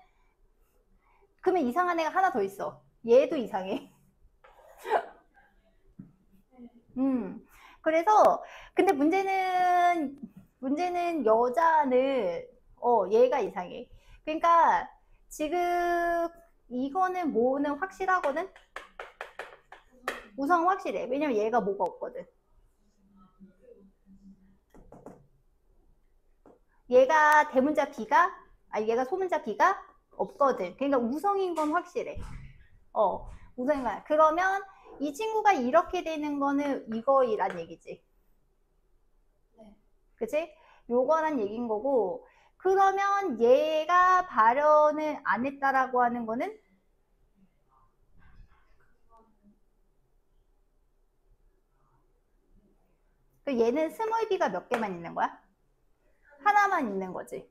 이상한 애가 하나 더 있어. 얘도 이상해. 그래서 근데 문제는 여자는 얘가 이상해. 그러니까 지금 이거는 뭐는 확실하거든. 우선 확실해. 왜냐면 얘가 뭐가 없거든. 얘가 대문자 B가 얘가 소문자 B가 없거든. 그러니까 우성인 건 확실해. 우성인 거야. 그러면 이 친구가 이렇게 되는 거는 이거이란 얘기지.
네.
그치? 요거란 얘기인 거고, 그러면 얘가 발현을 안 했다라고 하는 거는 얘는 스몰 b가 몇 개만 있는 거야? 하나만 있는 거지.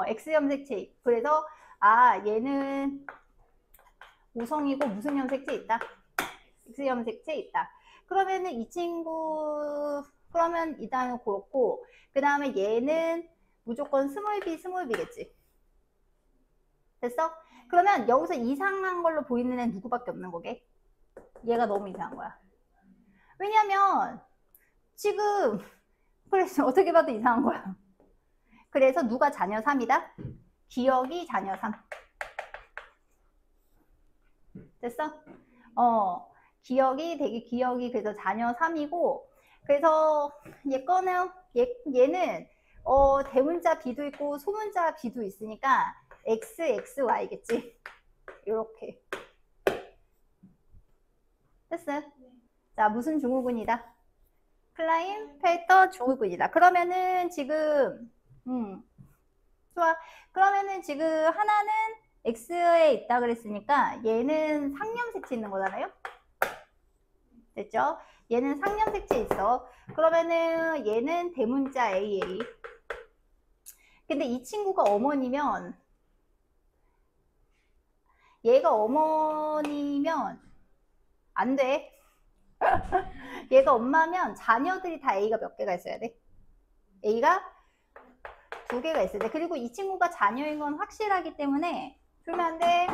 X 염색체. 그래서 얘는 우성이고 무슨 염색체 있다? X 염색체 있다. 그러면은 이 친구 그러면 일단은 그렇고 그 다음에 얘는 무조건 스몰 b겠지. 됐어? 그러면 여기서 이상한 걸로 보이는 애는 누구밖에 없는 거게? 얘가 너무 이상한 거야. 왜냐면 지금 그래서 어떻게 봐도 이상한 거야. 그래서 누가 자녀 3이다? 기억이 자녀 3. 됐어? 기억이 그래서 자녀 3이고, 그래서 얘는 대문자 B도 있고 소문자 B도 있으니까 XXY겠지. 이렇게. 됐어? 자, 무슨 증후군이다? 클라인펠터 증후군이다. 그러면은 지금 좋아. 그러면은 지금 하나는 X에 있다 그랬으니까 얘는 상념색체 있는 거잖아요? 됐죠? 얘는 상념색체 있어. 그러면은 얘는 대문자 AA. 근데 이 친구가 어머니면 얘가 어머니면 안 돼. 얘가 엄마면 자녀들이 다 A가 몇 개가 있어야 돼? A가 2개가 있어야 돼. 그리고 이 친구가 자녀인 건 확실하기 때문에 그러면 안 돼.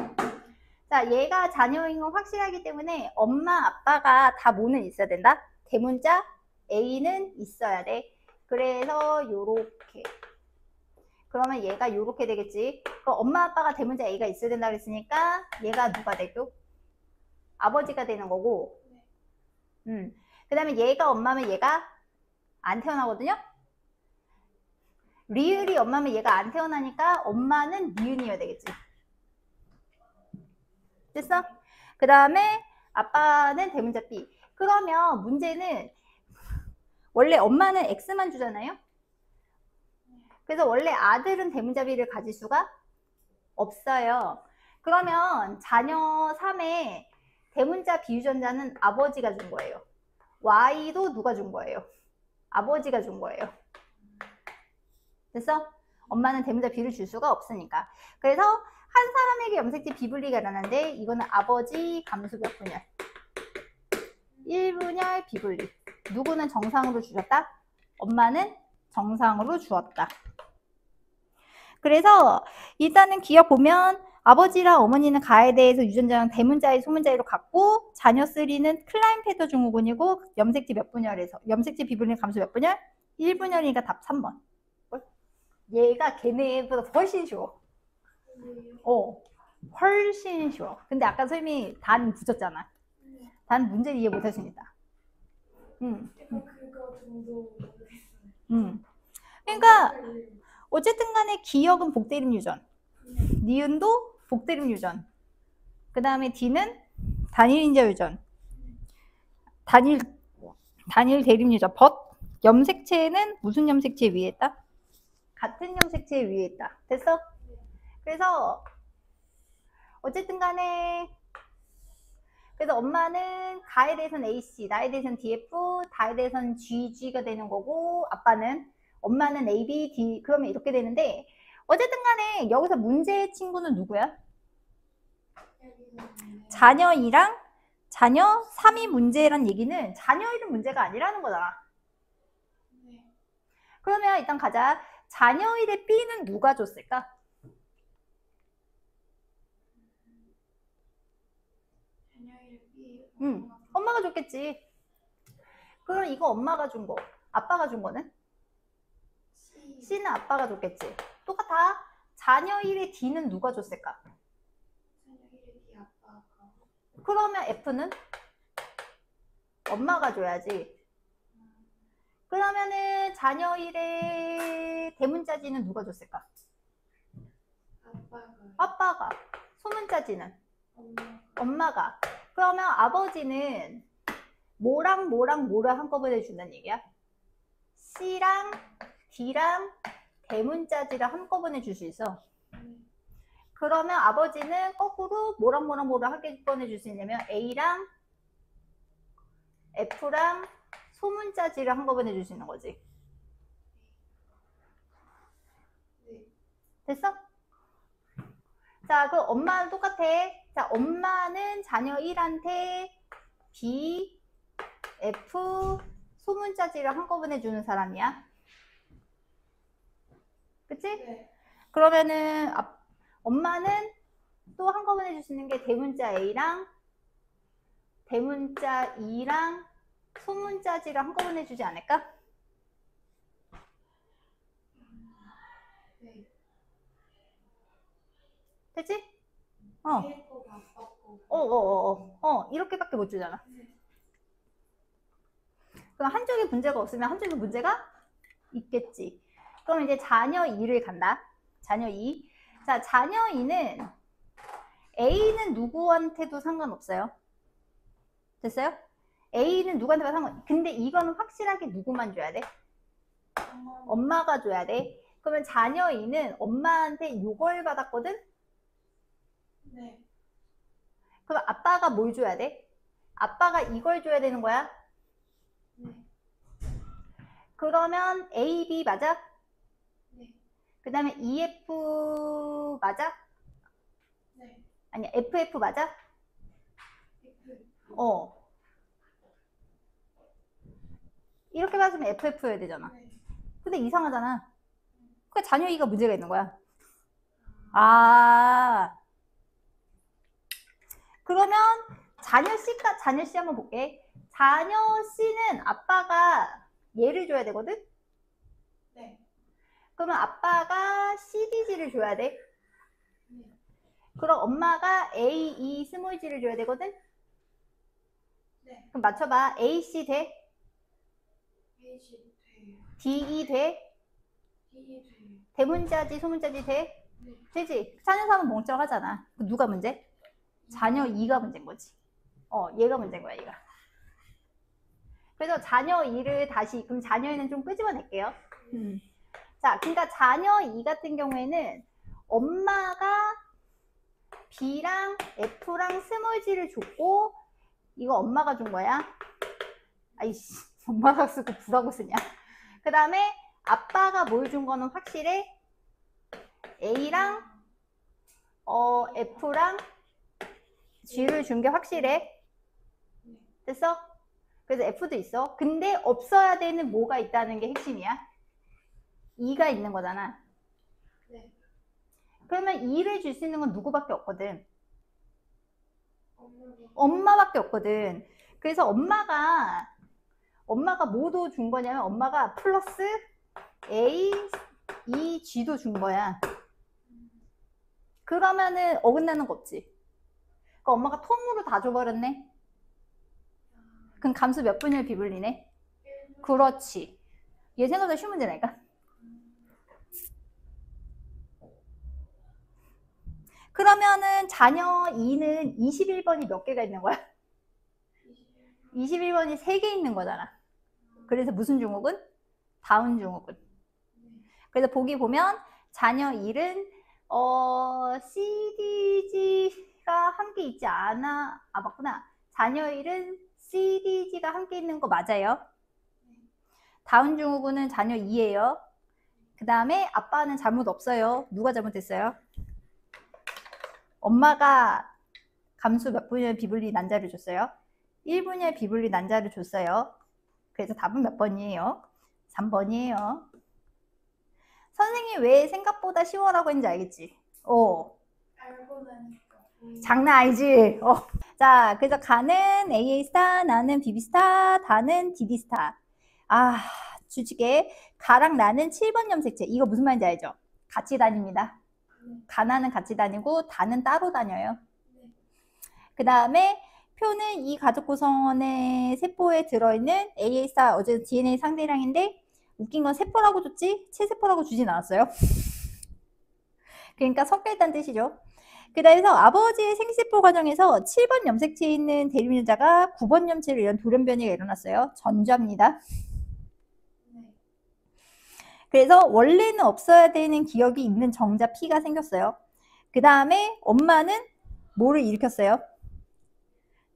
자, 얘가 자녀인 건 확실하기 때문에 엄마, 아빠가 다 뭐는 있어야 된다? 대문자 A는 있어야 돼. 그래서 요렇게. 그러면 얘가 요렇게 되겠지. 그럼 엄마, 아빠가 대문자 A가 있어야 된다 그랬으니까 얘가 누가 되고? 아버지가 되는 거고. 그 다음에 얘가 엄마면 얘가 안 태어나거든요? 리을이 엄마면 얘가 안 태어나니까 엄마는 니은이어야 되겠지. 됐어? 그 다음에 아빠는 대문자 B. 그러면 문제는 원래 엄마는 X만 주잖아요? 그래서 원래 아들은 대문자 B를 가질 수가 없어요. 그러면 자녀 3에 대문자 비유전자는 아버지가 준 거예요. Y도 누가 준 거예요? 아버지가 준 거예요. 됐어? 엄마는 대문자 B를 줄 수가 없으니까. 그래서 한 사람에게 염색체 비분리가 일어나는데 이거는 아버지 감수 몇 분열? 1분열 비분리. 누구는 정상으로 주셨다? 엄마는 정상으로 주었다. 그래서 일단은 기억 보면 아버지랑 어머니는 가에 대해서 유전자는 대문자의 소문자의로 갖고 자녀 3는 클라인펠터 증후군이고 염색체 몇 분열에서 염색체 비분리 감수 몇 분열? 1분열이니까 답 3번. 얘가 걔네보다 훨씬 쉬워. 훨씬 쉬워. 근데 아까 선생님이 단 붙였잖아. 단 문제를 이해 못할 수 있다.
그거 정도 모르겠어요.
그러니까 어쨌든 간에 기억은 복대림 유전. 니은도 복대림 유전. 그 다음에 D는 단일인자 유전. 단일 대림 유전. 염색체는 무슨 염색체 위에 있다? 같은 염색체 위에 있다. 됐어? 그래서 어쨌든 간에 그래서 엄마는 가에 대해서는 AC, 나에 대해서는 DF, 다에 대해서는 GG가 되는 거고 아빠는 엄마는 AB, D 그러면 이렇게 되는데 어쨌든 간에 여기서 문제의 친구는 누구야? 자녀 2랑 자녀 3이 문제란 얘기는 자녀 1은 문제가 아니라는 거잖아. 그러면 일단 가자. 자녀 1의 B는 누가 줬을까? 엄마가 줬겠지. 그럼 이거 엄마가 준 거, 아빠가 준 거는? C는 아빠가 줬겠지. 똑같아. 자녀 1의 D는 누가 줬을까? 그러면 F는? 엄마가 줘야지. 그러면은 자녀 1의 대문자 G는 누가 줬을까? 아빠가. 소문자 G는? 엄마가. 그러면 아버지는 뭐랑 뭐를 한꺼번에 준다는 얘기야? C랑 D랑 대문자지를 한꺼번에 줄 수 있어. 그러면 아버지는 거꾸로 뭐랑 한꺼번에 줄 수 있냐면 A랑 F랑 소문자지를 한꺼번에 줄 수 있는 거지. 됐어? 자, 그럼 엄마는 똑같아. 자, 엄마는 자녀 1한테 B, F, 소문자지를 한꺼번에 주는 사람이야. 그치?
네.
그러면은 엄마는 또 한꺼번에 줄 수 있는 게 대문자 A랑 대문자 이랑 소문자 지를 한꺼번에 주지 않을까?
네.
됐지?
위에 거가 아빠 거.
이렇게밖에 못 주잖아.
네.
그럼 한쪽에 문제가 없으면 한쪽에 문제가 있겠지. 그럼 이제 자녀 2를 간다. 자녀 2. 자, 자녀 2는 A는 누구한테도 상관없어요. 됐어요? A는 누구한테도 근데 이거는 확실하게 누구만 줘야 돼? 엄마가 줘야 돼. 그러면 자녀 2는 엄마한테 이걸 받았거든?
네.
그럼 아빠가 뭘 줘야 돼? 아빠가 이걸 줘야 되는 거야?
네.
그러면 A, B 맞아?
네.
그 다음에 EF 맞아?
네.
아니, FF 맞아?
F.
이렇게 받으면 FF여야 되잖아.
네.
근데 이상하잖아. 그러니까 자녀 2가 문제가 있는 거야. 아. 그러면 자녀 C 한번 볼게. 자녀 C는 아빠가 얘를 줘야 되거든?
네.
그러면 아빠가 CDG를 줘야 돼.
네.
그럼 엄마가 A, E, 스몰 g를 줘야 되거든?
네.
그럼 맞춰봐. AC 돼?
페이지 돼요.
DE 돼?
D 돼요.
대문자지, 소문자지 돼?
네.
되지? 자녀 3은 멍청하잖아. 누가 문제? 자녀 2가 문제인 거지. 얘가 문제인 거야, 얘가. 그래서 자녀 2를 다시, 그럼 자녀 2는 좀 끄집어낼게요. 자, 그러니까 자녀 2 같은 경우에는 엄마가 B랑 F랑 스몰 g를 줬고, 이거 엄마가 준 거야. 아이씨, 엄마가 쓰고 부라고 쓰냐. 그 다음에 아빠가 뭘 준 거는 확실해. A랑 F랑 G를 준 게 확실해. 됐어? 그래서 F도 있어. 근데 없어야 되는 뭐가 있다는 게 핵심이야. 2가 있는 거잖아.
네.
그러면 2를 줄 수 있는 건 누구밖에 없거든.
엄마가.
엄마밖에 없거든. 그래서 엄마가 뭐도 준 거냐면 엄마가 플러스 A, E, G도 준 거야. 그러면은 어긋나는 거 없지. 그러니까 엄마가 통으로 다 줘버렸네. 그럼 감수 몇 분율 비불리네? 그렇지. 얘 생각보다 쉬운 문제라니까. 그러면은 자녀 2는 21번이 몇 개가 있는 거야? 21번이 3개 있는 거잖아. 그래서 무슨 중국은? 다운 중국은. 그래서 보기 보면 자녀 1은 CDG가 함께 있지 않아. 아, 맞구나. 자녀 1은 CDG가 함께 있는 거 맞아요. 다운 중국은 자녀 2예요. 그 다음에 아빠는 잘못 없어요. 누가 잘못했어요? 엄마가 감수 몇 분의 비불리 난자를 줬어요? 1분의 비불리 난자를 줬어요. 그래서 답은 몇 번이에요? 3번이에요. 선생님이 왜 생각보다 쉬워라고 했는지 알겠지?
알고 나니까.
장난 아니지? 자, 그래서 가는 AA 스타, 나는 BB 스타, 다는 DD 스타. 아, 주식에 가랑 나는 7번 염색체. 이거 무슨 말인지 알죠? 같이 다닙니다. 가나는 같이 다니고 다는 따로 다녀요. 그 다음에 표는 이 가족 구성원의 세포에 들어있는 AA 스타, 어제 DNA 상대량인데 웃긴 건 세포라고 줬지 체세포라고 주진 않았어요. 그러니까 섞여있다는 뜻이죠. 그래서 아버지의 생세포 과정에서 7번 염색체에 있는 대립유전자가 9번 염체를 이런 돌연변이가 일어났어요. 전자입니다. 그래서 원래는 없어야 되는 기억이 있는 정자 P가 생겼어요. 그 다음에 엄마는 뭐를 일으켰어요?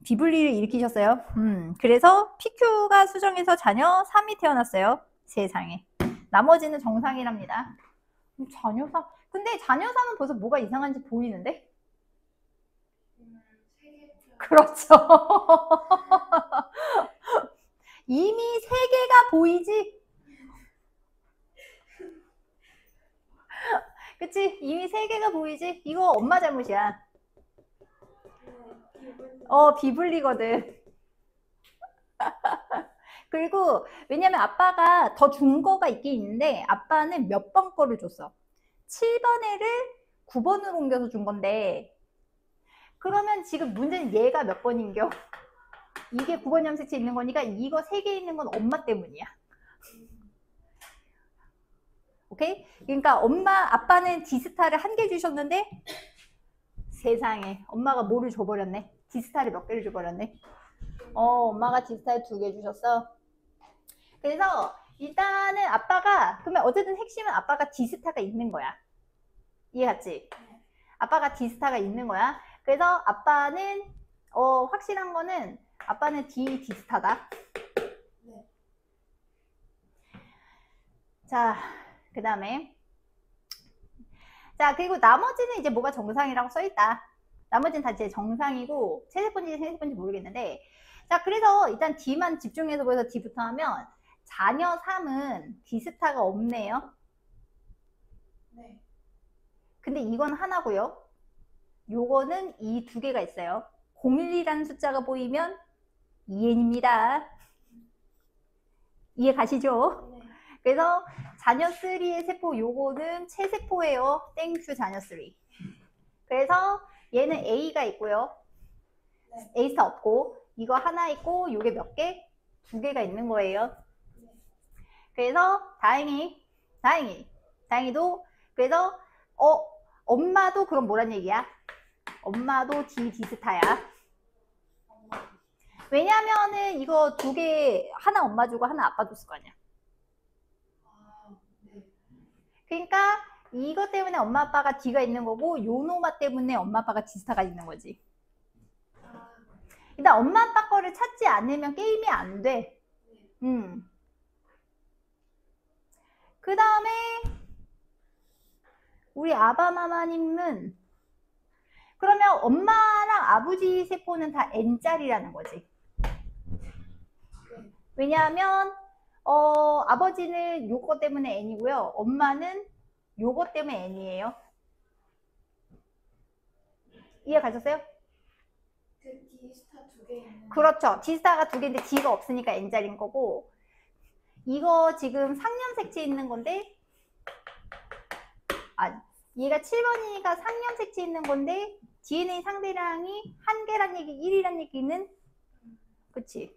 비분리를 일으키셨어요. 그래서 PQ가 수정해서 자녀 3이 태어났어요. 세상에. 나머지는 정상이랍니다. 자녀 3. 근데 자녀 3은 벌써 뭐가 이상한지 보이는데? 그렇죠. 이미 3개가 보이지? 그치? 이미 3개가 보이지? 이거 엄마 잘못이야. 비불리거든. 그리고 왜냐면 아빠가 더 준 거가 있긴 있는데 아빠는 몇 번 거를 줬어. 7번 애를 9번으로 옮겨서 준 건데 그러면 지금 문제는 얘가 몇 번인겨? 이게 9번 염색체 있는 거니까 이거 3개 있는 건 엄마 때문이야. 오케이? 그러니까 아빠는 디스타를 1개 주셨는데 세상에 엄마가 뭐를 줘버렸네. 디스타를 몇 개를 줘버렸네. 엄마가 디스타를 2개 주셨어. 그래서 일단은 아빠가 그러면 어쨌든 핵심은 아빠가 디스타가 있는 거야. 이해갔지? 아빠가 디스타가 있는 거야. 그래서 아빠는 확실한 거는 아빠는 디스타다.
네.
자, 그 다음에 자 그리고 나머지는 이제 뭐가 정상이라고 써있다. 나머지는 다 이제 정상이고 채색본지 채색본지 모르겠는데 자 그래서 일단 D만 집중해서 보여서 D부터 하면 자녀 3은 디스타가 없네요.
네.
근데 이건 하나고요. 요거는 이 2개가 있어요. 012라는 숫자가 보이면 2n입니다. 이해 가시죠?
네.
그래서 자녀 3의 세포 요거는 채세포예요. 땡큐 자녀 3. 그래서 얘는 A가 있고요.
네.
A스타 없고 이거 하나 있고 요게 몇 개? 2개가 있는 거예요.
네.
그래서 다행히도 그래서 엄마도 그럼 뭐란 얘기야? 엄마도 디스타야.
엄마.
왜냐면은 이거 2개 하나 엄마 주고 하나 아빠 줬을 거 아니야.
아, 네.
그러니까 이것 때문에 엄마 아빠가 D가 있는 거고 요노마 때문에 엄마 아빠가 디스타가 있는 거지.
아,
일단 엄마 아빠 거를 찾지 않으면 게임이 안 돼.
네.
그 다음에 우리 아바마마님은 그러면 엄마랑 아버지 세포는 다 N짜리라는 거지.
네.
왜냐하면 아버지는 요거 때문에 N이고요. 엄마는 요거 때문에 N이에요. 이해 가셨어요?
그 디스타 2개 있는.
그렇죠. D스타가 2개인데 D가 없으니까 N짜리인 거고 이거 지금 상염색체 있는 건데 얘가 7번이니까 상염색체 있는 건데 DNA 상대량이 1개란 얘기, 1이란 얘기는 그치?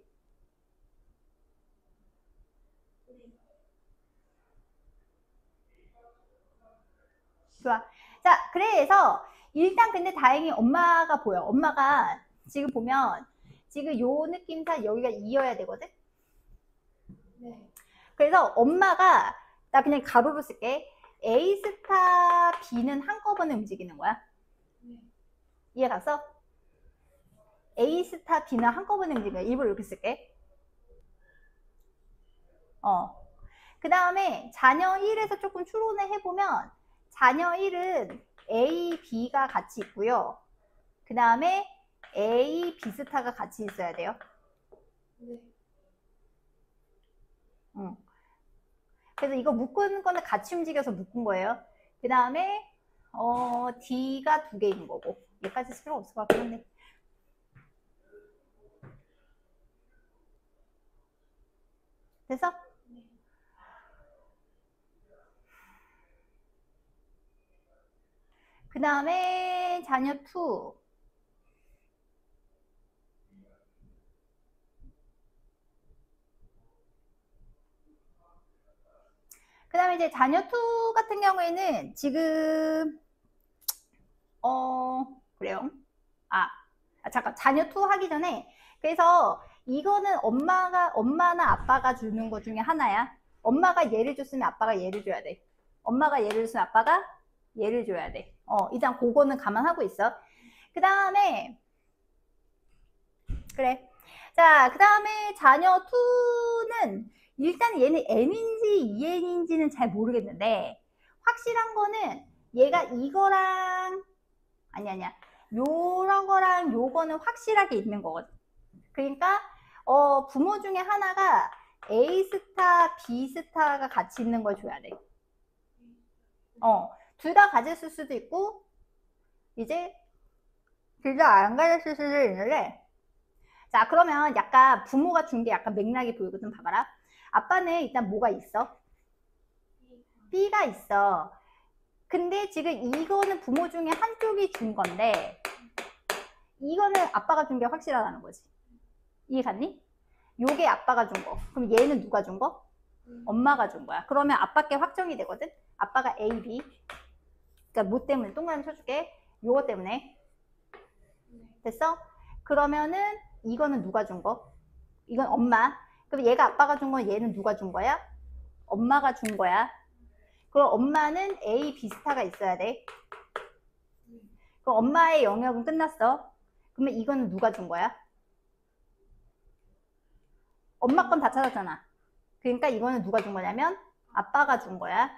좋아. 자, 그래서 일단 근데 다행히 엄마가 보여. 엄마가 지금 보면 지금 요 느낌상 여기가 2여야 되거든?
네.
그래서 엄마가 나 그냥 가로로 쓸게. A 스타 B는 한꺼번에 움직이는 거야.
네.
이해 갔어? A 스타 B는 한꺼번에 움직이는 거야. 일부러 이렇게 쓸게. 그 다음에 자녀 1에서 조금 추론을 해보면 자녀 1은 A, B가 같이 있고요. 그 다음에 A, B 스타가 같이 있어야 돼요.
네.
그래서 이거 묶은 거는 같이 움직여서 묶은 거예요. 그 다음에 D가 2개인 거고 얘까지 쓸 필요 없을 것 같긴 한데 됐어? 그 다음에 자녀 2 그 다음에 이제 자녀 2 같은 경우에는 지금 그래요. 잠깐 자녀 2 하기 전에 그래서 이거는 엄마나 아빠가 주는 것 중에 하나야. 엄마가 얘를 줬으면 아빠가 얘를 줘야 돼. 엄마가 얘를 줬으면 아빠가 얘를 줘야 돼. 일단 그거는 감안하고 있어. 그 다음에 그래. 자, 그 다음에 자녀 2는 일단 얘는 N인지 EN인지는 잘 모르겠는데 확실한 거는 얘가 이거랑 아니야 요런 거랑 요거는 확실하게 있는 거거든. 그러니까 부모 중에 하나가 A 스타, B 스타가 같이 있는 걸 줘야 돼. 둘 다 가졌을 수도 있고 이제 둘 다 안 가졌을 수도 있는데 자, 그러면 약간 부모가 준 게 약간 맥락이 보이거든. 봐봐라. 아빠는 일단 뭐가 있어? B가 있어. 근데 지금 이거는 부모 중에 한쪽이 준 건데 이거는 아빠가 준 게 확실하다는 거지. 이해 갔니? 요게 아빠가 준 거. 그럼 얘는 누가 준 거? 엄마가 준 거야. 그러면 아빠께 확정이 되거든. 아빠가 A, B. 그러니까 뭐 때문에 동그라미 쳐줄게. 요거 때문에. 됐어? 그러면은 이거는 누가 준 거? 이건 엄마. 그럼 얘가 아빠가 준 건 얘는 누가 준 거야? 엄마가 준 거야. 그럼 엄마는 A, B 스타가 있어야 돼. 그럼 엄마의 영역은 끝났어. 그러면 이거는 누가 준 거야? 엄마 건 다 찾았잖아. 그러니까 이거는 누가 준 거냐면 아빠가 준 거야.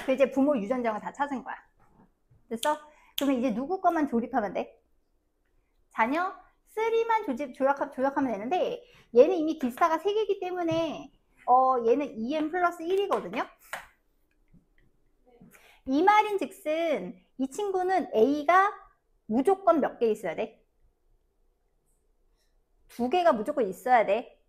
그 이제 부모 유전자를 다 찾은 거야. 됐어? 그러면 이제 누구 것만 조립하면 돼? 자녀 3만 조작하면 되는데 얘는 이미 D스타가 3개이기 때문에 얘는 2n 플러스 1이거든요. 이 말인 즉슨 이 친구는 A가 무조건 몇 개 있어야 돼? 2개가 무조건 있어야 돼.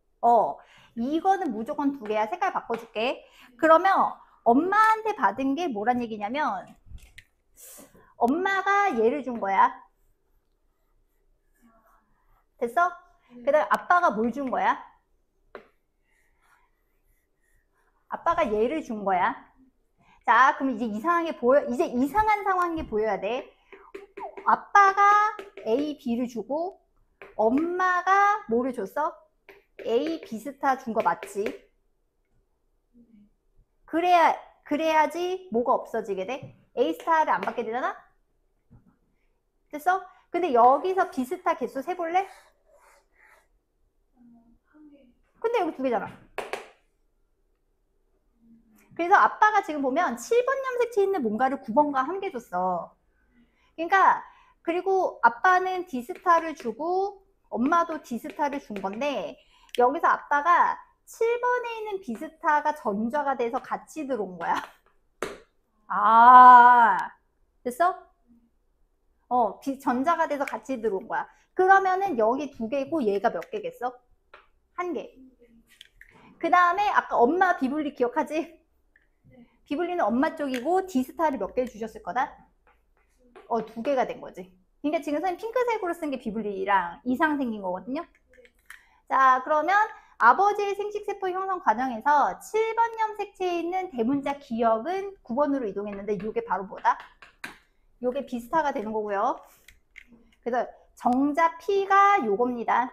이거는 무조건 2개야. 색깔 바꿔줄게. 그러면 엄마한테 받은 게 뭐란 얘기냐면 엄마가 얘를 준 거야. 됐어? 그 다음에 아빠가 뭘 준 거야? 아빠가 얘를 준 거야. 자, 그럼 이제 이제 이상한 상황이 보여야 돼. 아빠가 A, B를 주고 엄마가 뭐를 줬어? A, B 스타 준 거 맞지? 그래야지 뭐가 없어지게 돼? A 스타를 안 받게 되잖아? 됐어? 근데 여기서 B 스타 개수 세볼래? 근데 여기 2개잖아. 그래서 아빠가 지금 보면 7번 염색체에 있는 뭔가를 9번과 함께 줬어. 그러니까 그리고 아빠는 D스타를 주고 엄마도 D스타를 준 건데 여기서 아빠가 7번에 있는 B스타가 전자가 돼서 같이 들어온 거야. 아, 됐어? 전자가 돼서 같이 들어온 거야. 그러면은 여기 2개고 얘가 몇 개겠어? 1개. 그 다음에 아까 엄마 비블리 기억하지? 비블리는 엄마 쪽이고 D스타를 몇 개 주셨을 거다? 2개가 된 거지. 그러니까 지금 선생님 핑크색으로 쓴 게 비블리랑 이상 생긴 거거든요. 자, 그러면 아버지의 생식세포 형성 과정에서 7번 염색체에 있는 대문자 기억은 9번으로 이동했는데 이게 바로 뭐다? 이게 비스타가 되는 거고요. 그래서 정자 P가 요겁니다.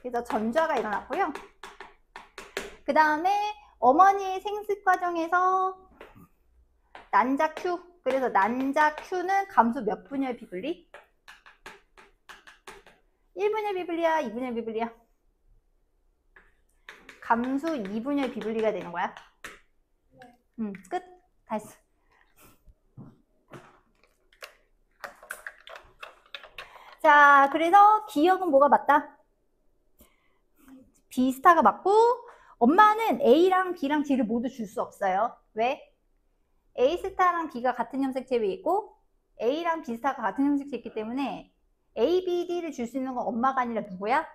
그래서 전좌가 일어났고요. 그 다음에 어머니의 생식 과정에서 난자 Q. 그래서 난자 Q는 감수 몇 분열 비블리? 1분열 비블리야? 2분열 비블리야? 감수 2분열 비블리가 되는 거야. 끝. 다 했어. 자, 그래서 기억은 뭐가 맞다? B스타가 맞고 엄마는 A랑 B랑 D를 모두 줄 수 없어요. 왜? A스타랑 B가 같은 염색체에 있고 A랑 B스타가 같은 염색체에 있기 때문에 A, B, D를 줄 수 있는 건 엄마가 아니라 누구야?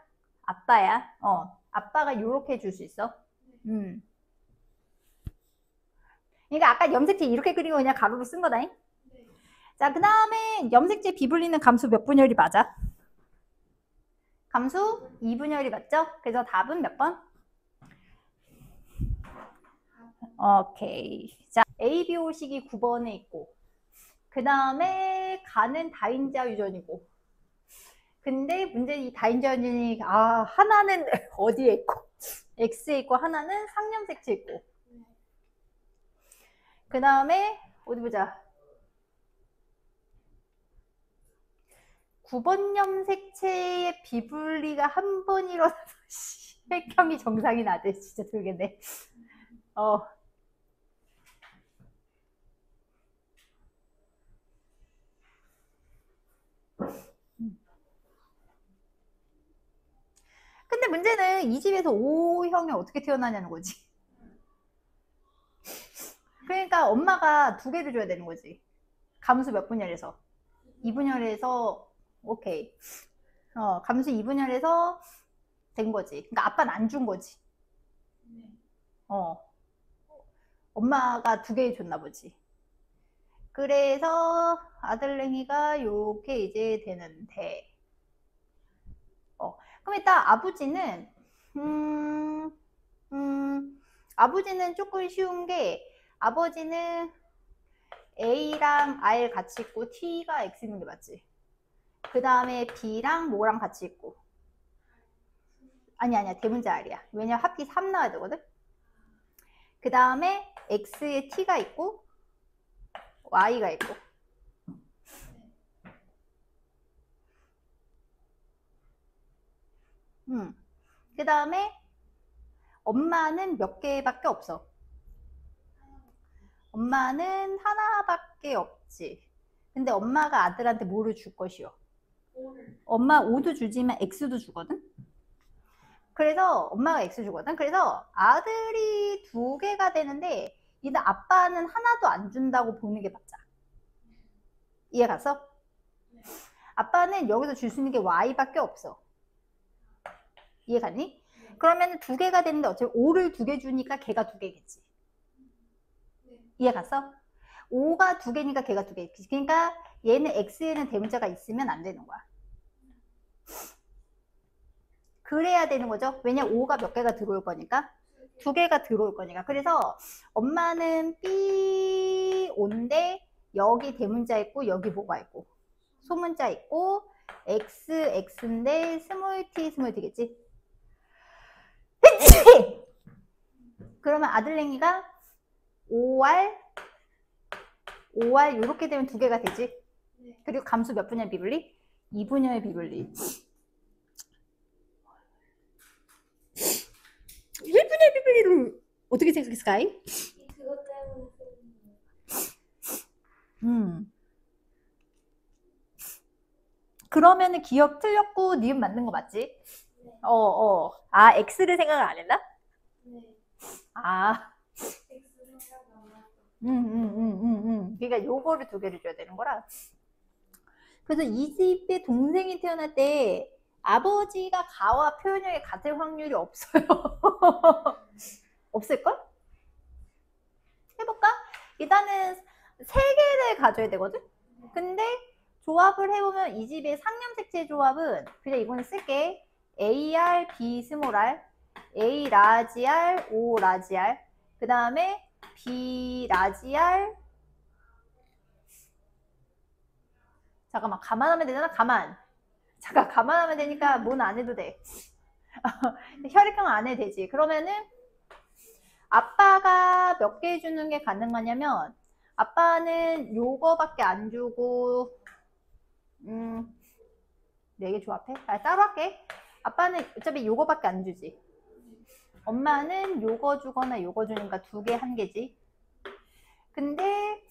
아빠야. 아빠가 요렇게 줄 수 있어. 그러니까 아까 염색체 이렇게 그린 거 그냥 가로로 쓴 거다잉. 자, 그 다음에 염색체 비블리는 감수 몇 분열이 맞아? 감수 2분열이 맞죠? 그래서 답은 몇 번? 오케이. 자, ABO식이 9번에 있고 그 다음에 가는 다인자 유전이고 근데 문제는 이 다인자 유전이 하나는 어디에 있고 X에 있고 하나는 상염색체에 있고 그 다음에 어디 보자 9번 염색체의 비분리가 한 번 일어나서 혈경이 정상이 나대. 진짜 돌겠네. 근데 문제는 이 집에서 O형이 어떻게 태어나냐는 거지. 그러니까 엄마가 2개를 줘야 되는 거지. 감수 몇 분열에서? 2분열에서 오케이. 감수 2분열에서 된 거지. 그러니까 아빠는 안 준 거지.
네.
엄마가 2개 줬나 보지. 그래서 아들랭이가 요렇게 이제 되는데 그럼 일단 아버지는 조금 쉬운 게 아버지는 A랑 R 같이 있고 T가 X 있는 게 맞지. 그 다음에 B랑 뭐랑 같이 있고 아니야 대문자 R이야. 왜냐면 합기 3 나와야 되거든. 그 다음에 X에 T가 있고 Y가 있고 그 다음에 엄마는 몇 개밖에 없어. 엄마는 하나밖에 없지. 근데 엄마가 아들한테 뭐를 줄 것이요? 엄마 5도 주지만 X도 주거든. 그래서 엄마가 X 주거든. 그래서 아들이 2개가 되는데 일단 아빠는 하나도 안 준다고 보는 게 맞아. 이해 갔어? 아빠는 여기서 줄 수 있는 게 Y밖에 없어. 이해 갔니? 그러면 2개가 되는데 어차피 5를 2개 주니까 걔가 2개겠지. 이해 갔어? 5가 2개니까 걔가 2개겠지. 그러니까 얘는 X에는 대문자가 있으면 안 되는 거야. 그래야 되는 거죠. 왜냐 5가 몇 개가 들어올 거니까 2개가 들어올 거니까. 그래서 엄마는 B5인데 여기 대문자 있고 여기 뭐가 있고 소문자 있고 X, X인데 스몰 T겠지. 그러면 아들랭이가 5R 이렇게 되면 2개가 되지. 그리고 감수 몇 분열 비분리? 2분열 비분리. 1분열 비분리를 어떻게 생각했을까?
그것 때문에
그러면은 기억 틀렸고 니은 맞는 거 맞지?
네.
아, X를 생각을 안 했나?
네.
아,
X 생각이 안 나서.
그러니까 요거를 2개를 줘야 되는 거라. 그래서 이 집에 동생이 태어날 때 아버지가 가와 표현형이 같을 확률이 없어요. 없을걸? 해볼까? 일단은 3개를 가져야 되거든? 근데 조합을 해보면 이 집의 상념색채 조합은 그냥 이거는 쓸게. AR, B 스몰 r, A 라지 R, O 라지 R, 그 다음에 B 라지 R. 잠깐만, 감안하면 되잖아? 감안하면 되니까 뭔 안 해도 돼. 혈액형 안 해도 되지. 그러면은 아빠가 몇 개 주는 게 가능하냐면 아빠는 요거밖에 안 주고 4개 조합해? 따로 할게. 아빠는 어차피 요거밖에 안 주지. 엄마는 요거 주거나 요거 주니까 2개, 1개지. 근데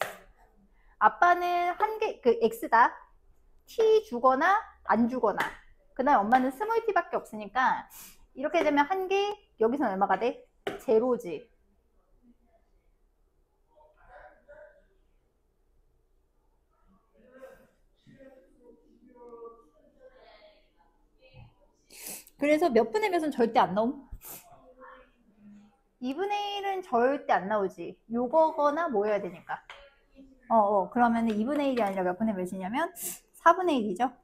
아빠는 1개, X다. T 주거나 안 주거나. 그 다음에 엄마는 스몰 T밖에 없으니까 이렇게 되면 1개, 여기서는 얼마가 돼? 제로지. 그래서 몇 분의 몇은 절대 안 나옴? 2분의 1은 절대 안 나오지. 요거거나 뭐여야 되니까. 그러면 2분의 1이 아니라 몇 분의 몇이냐면 4분의 1이죠.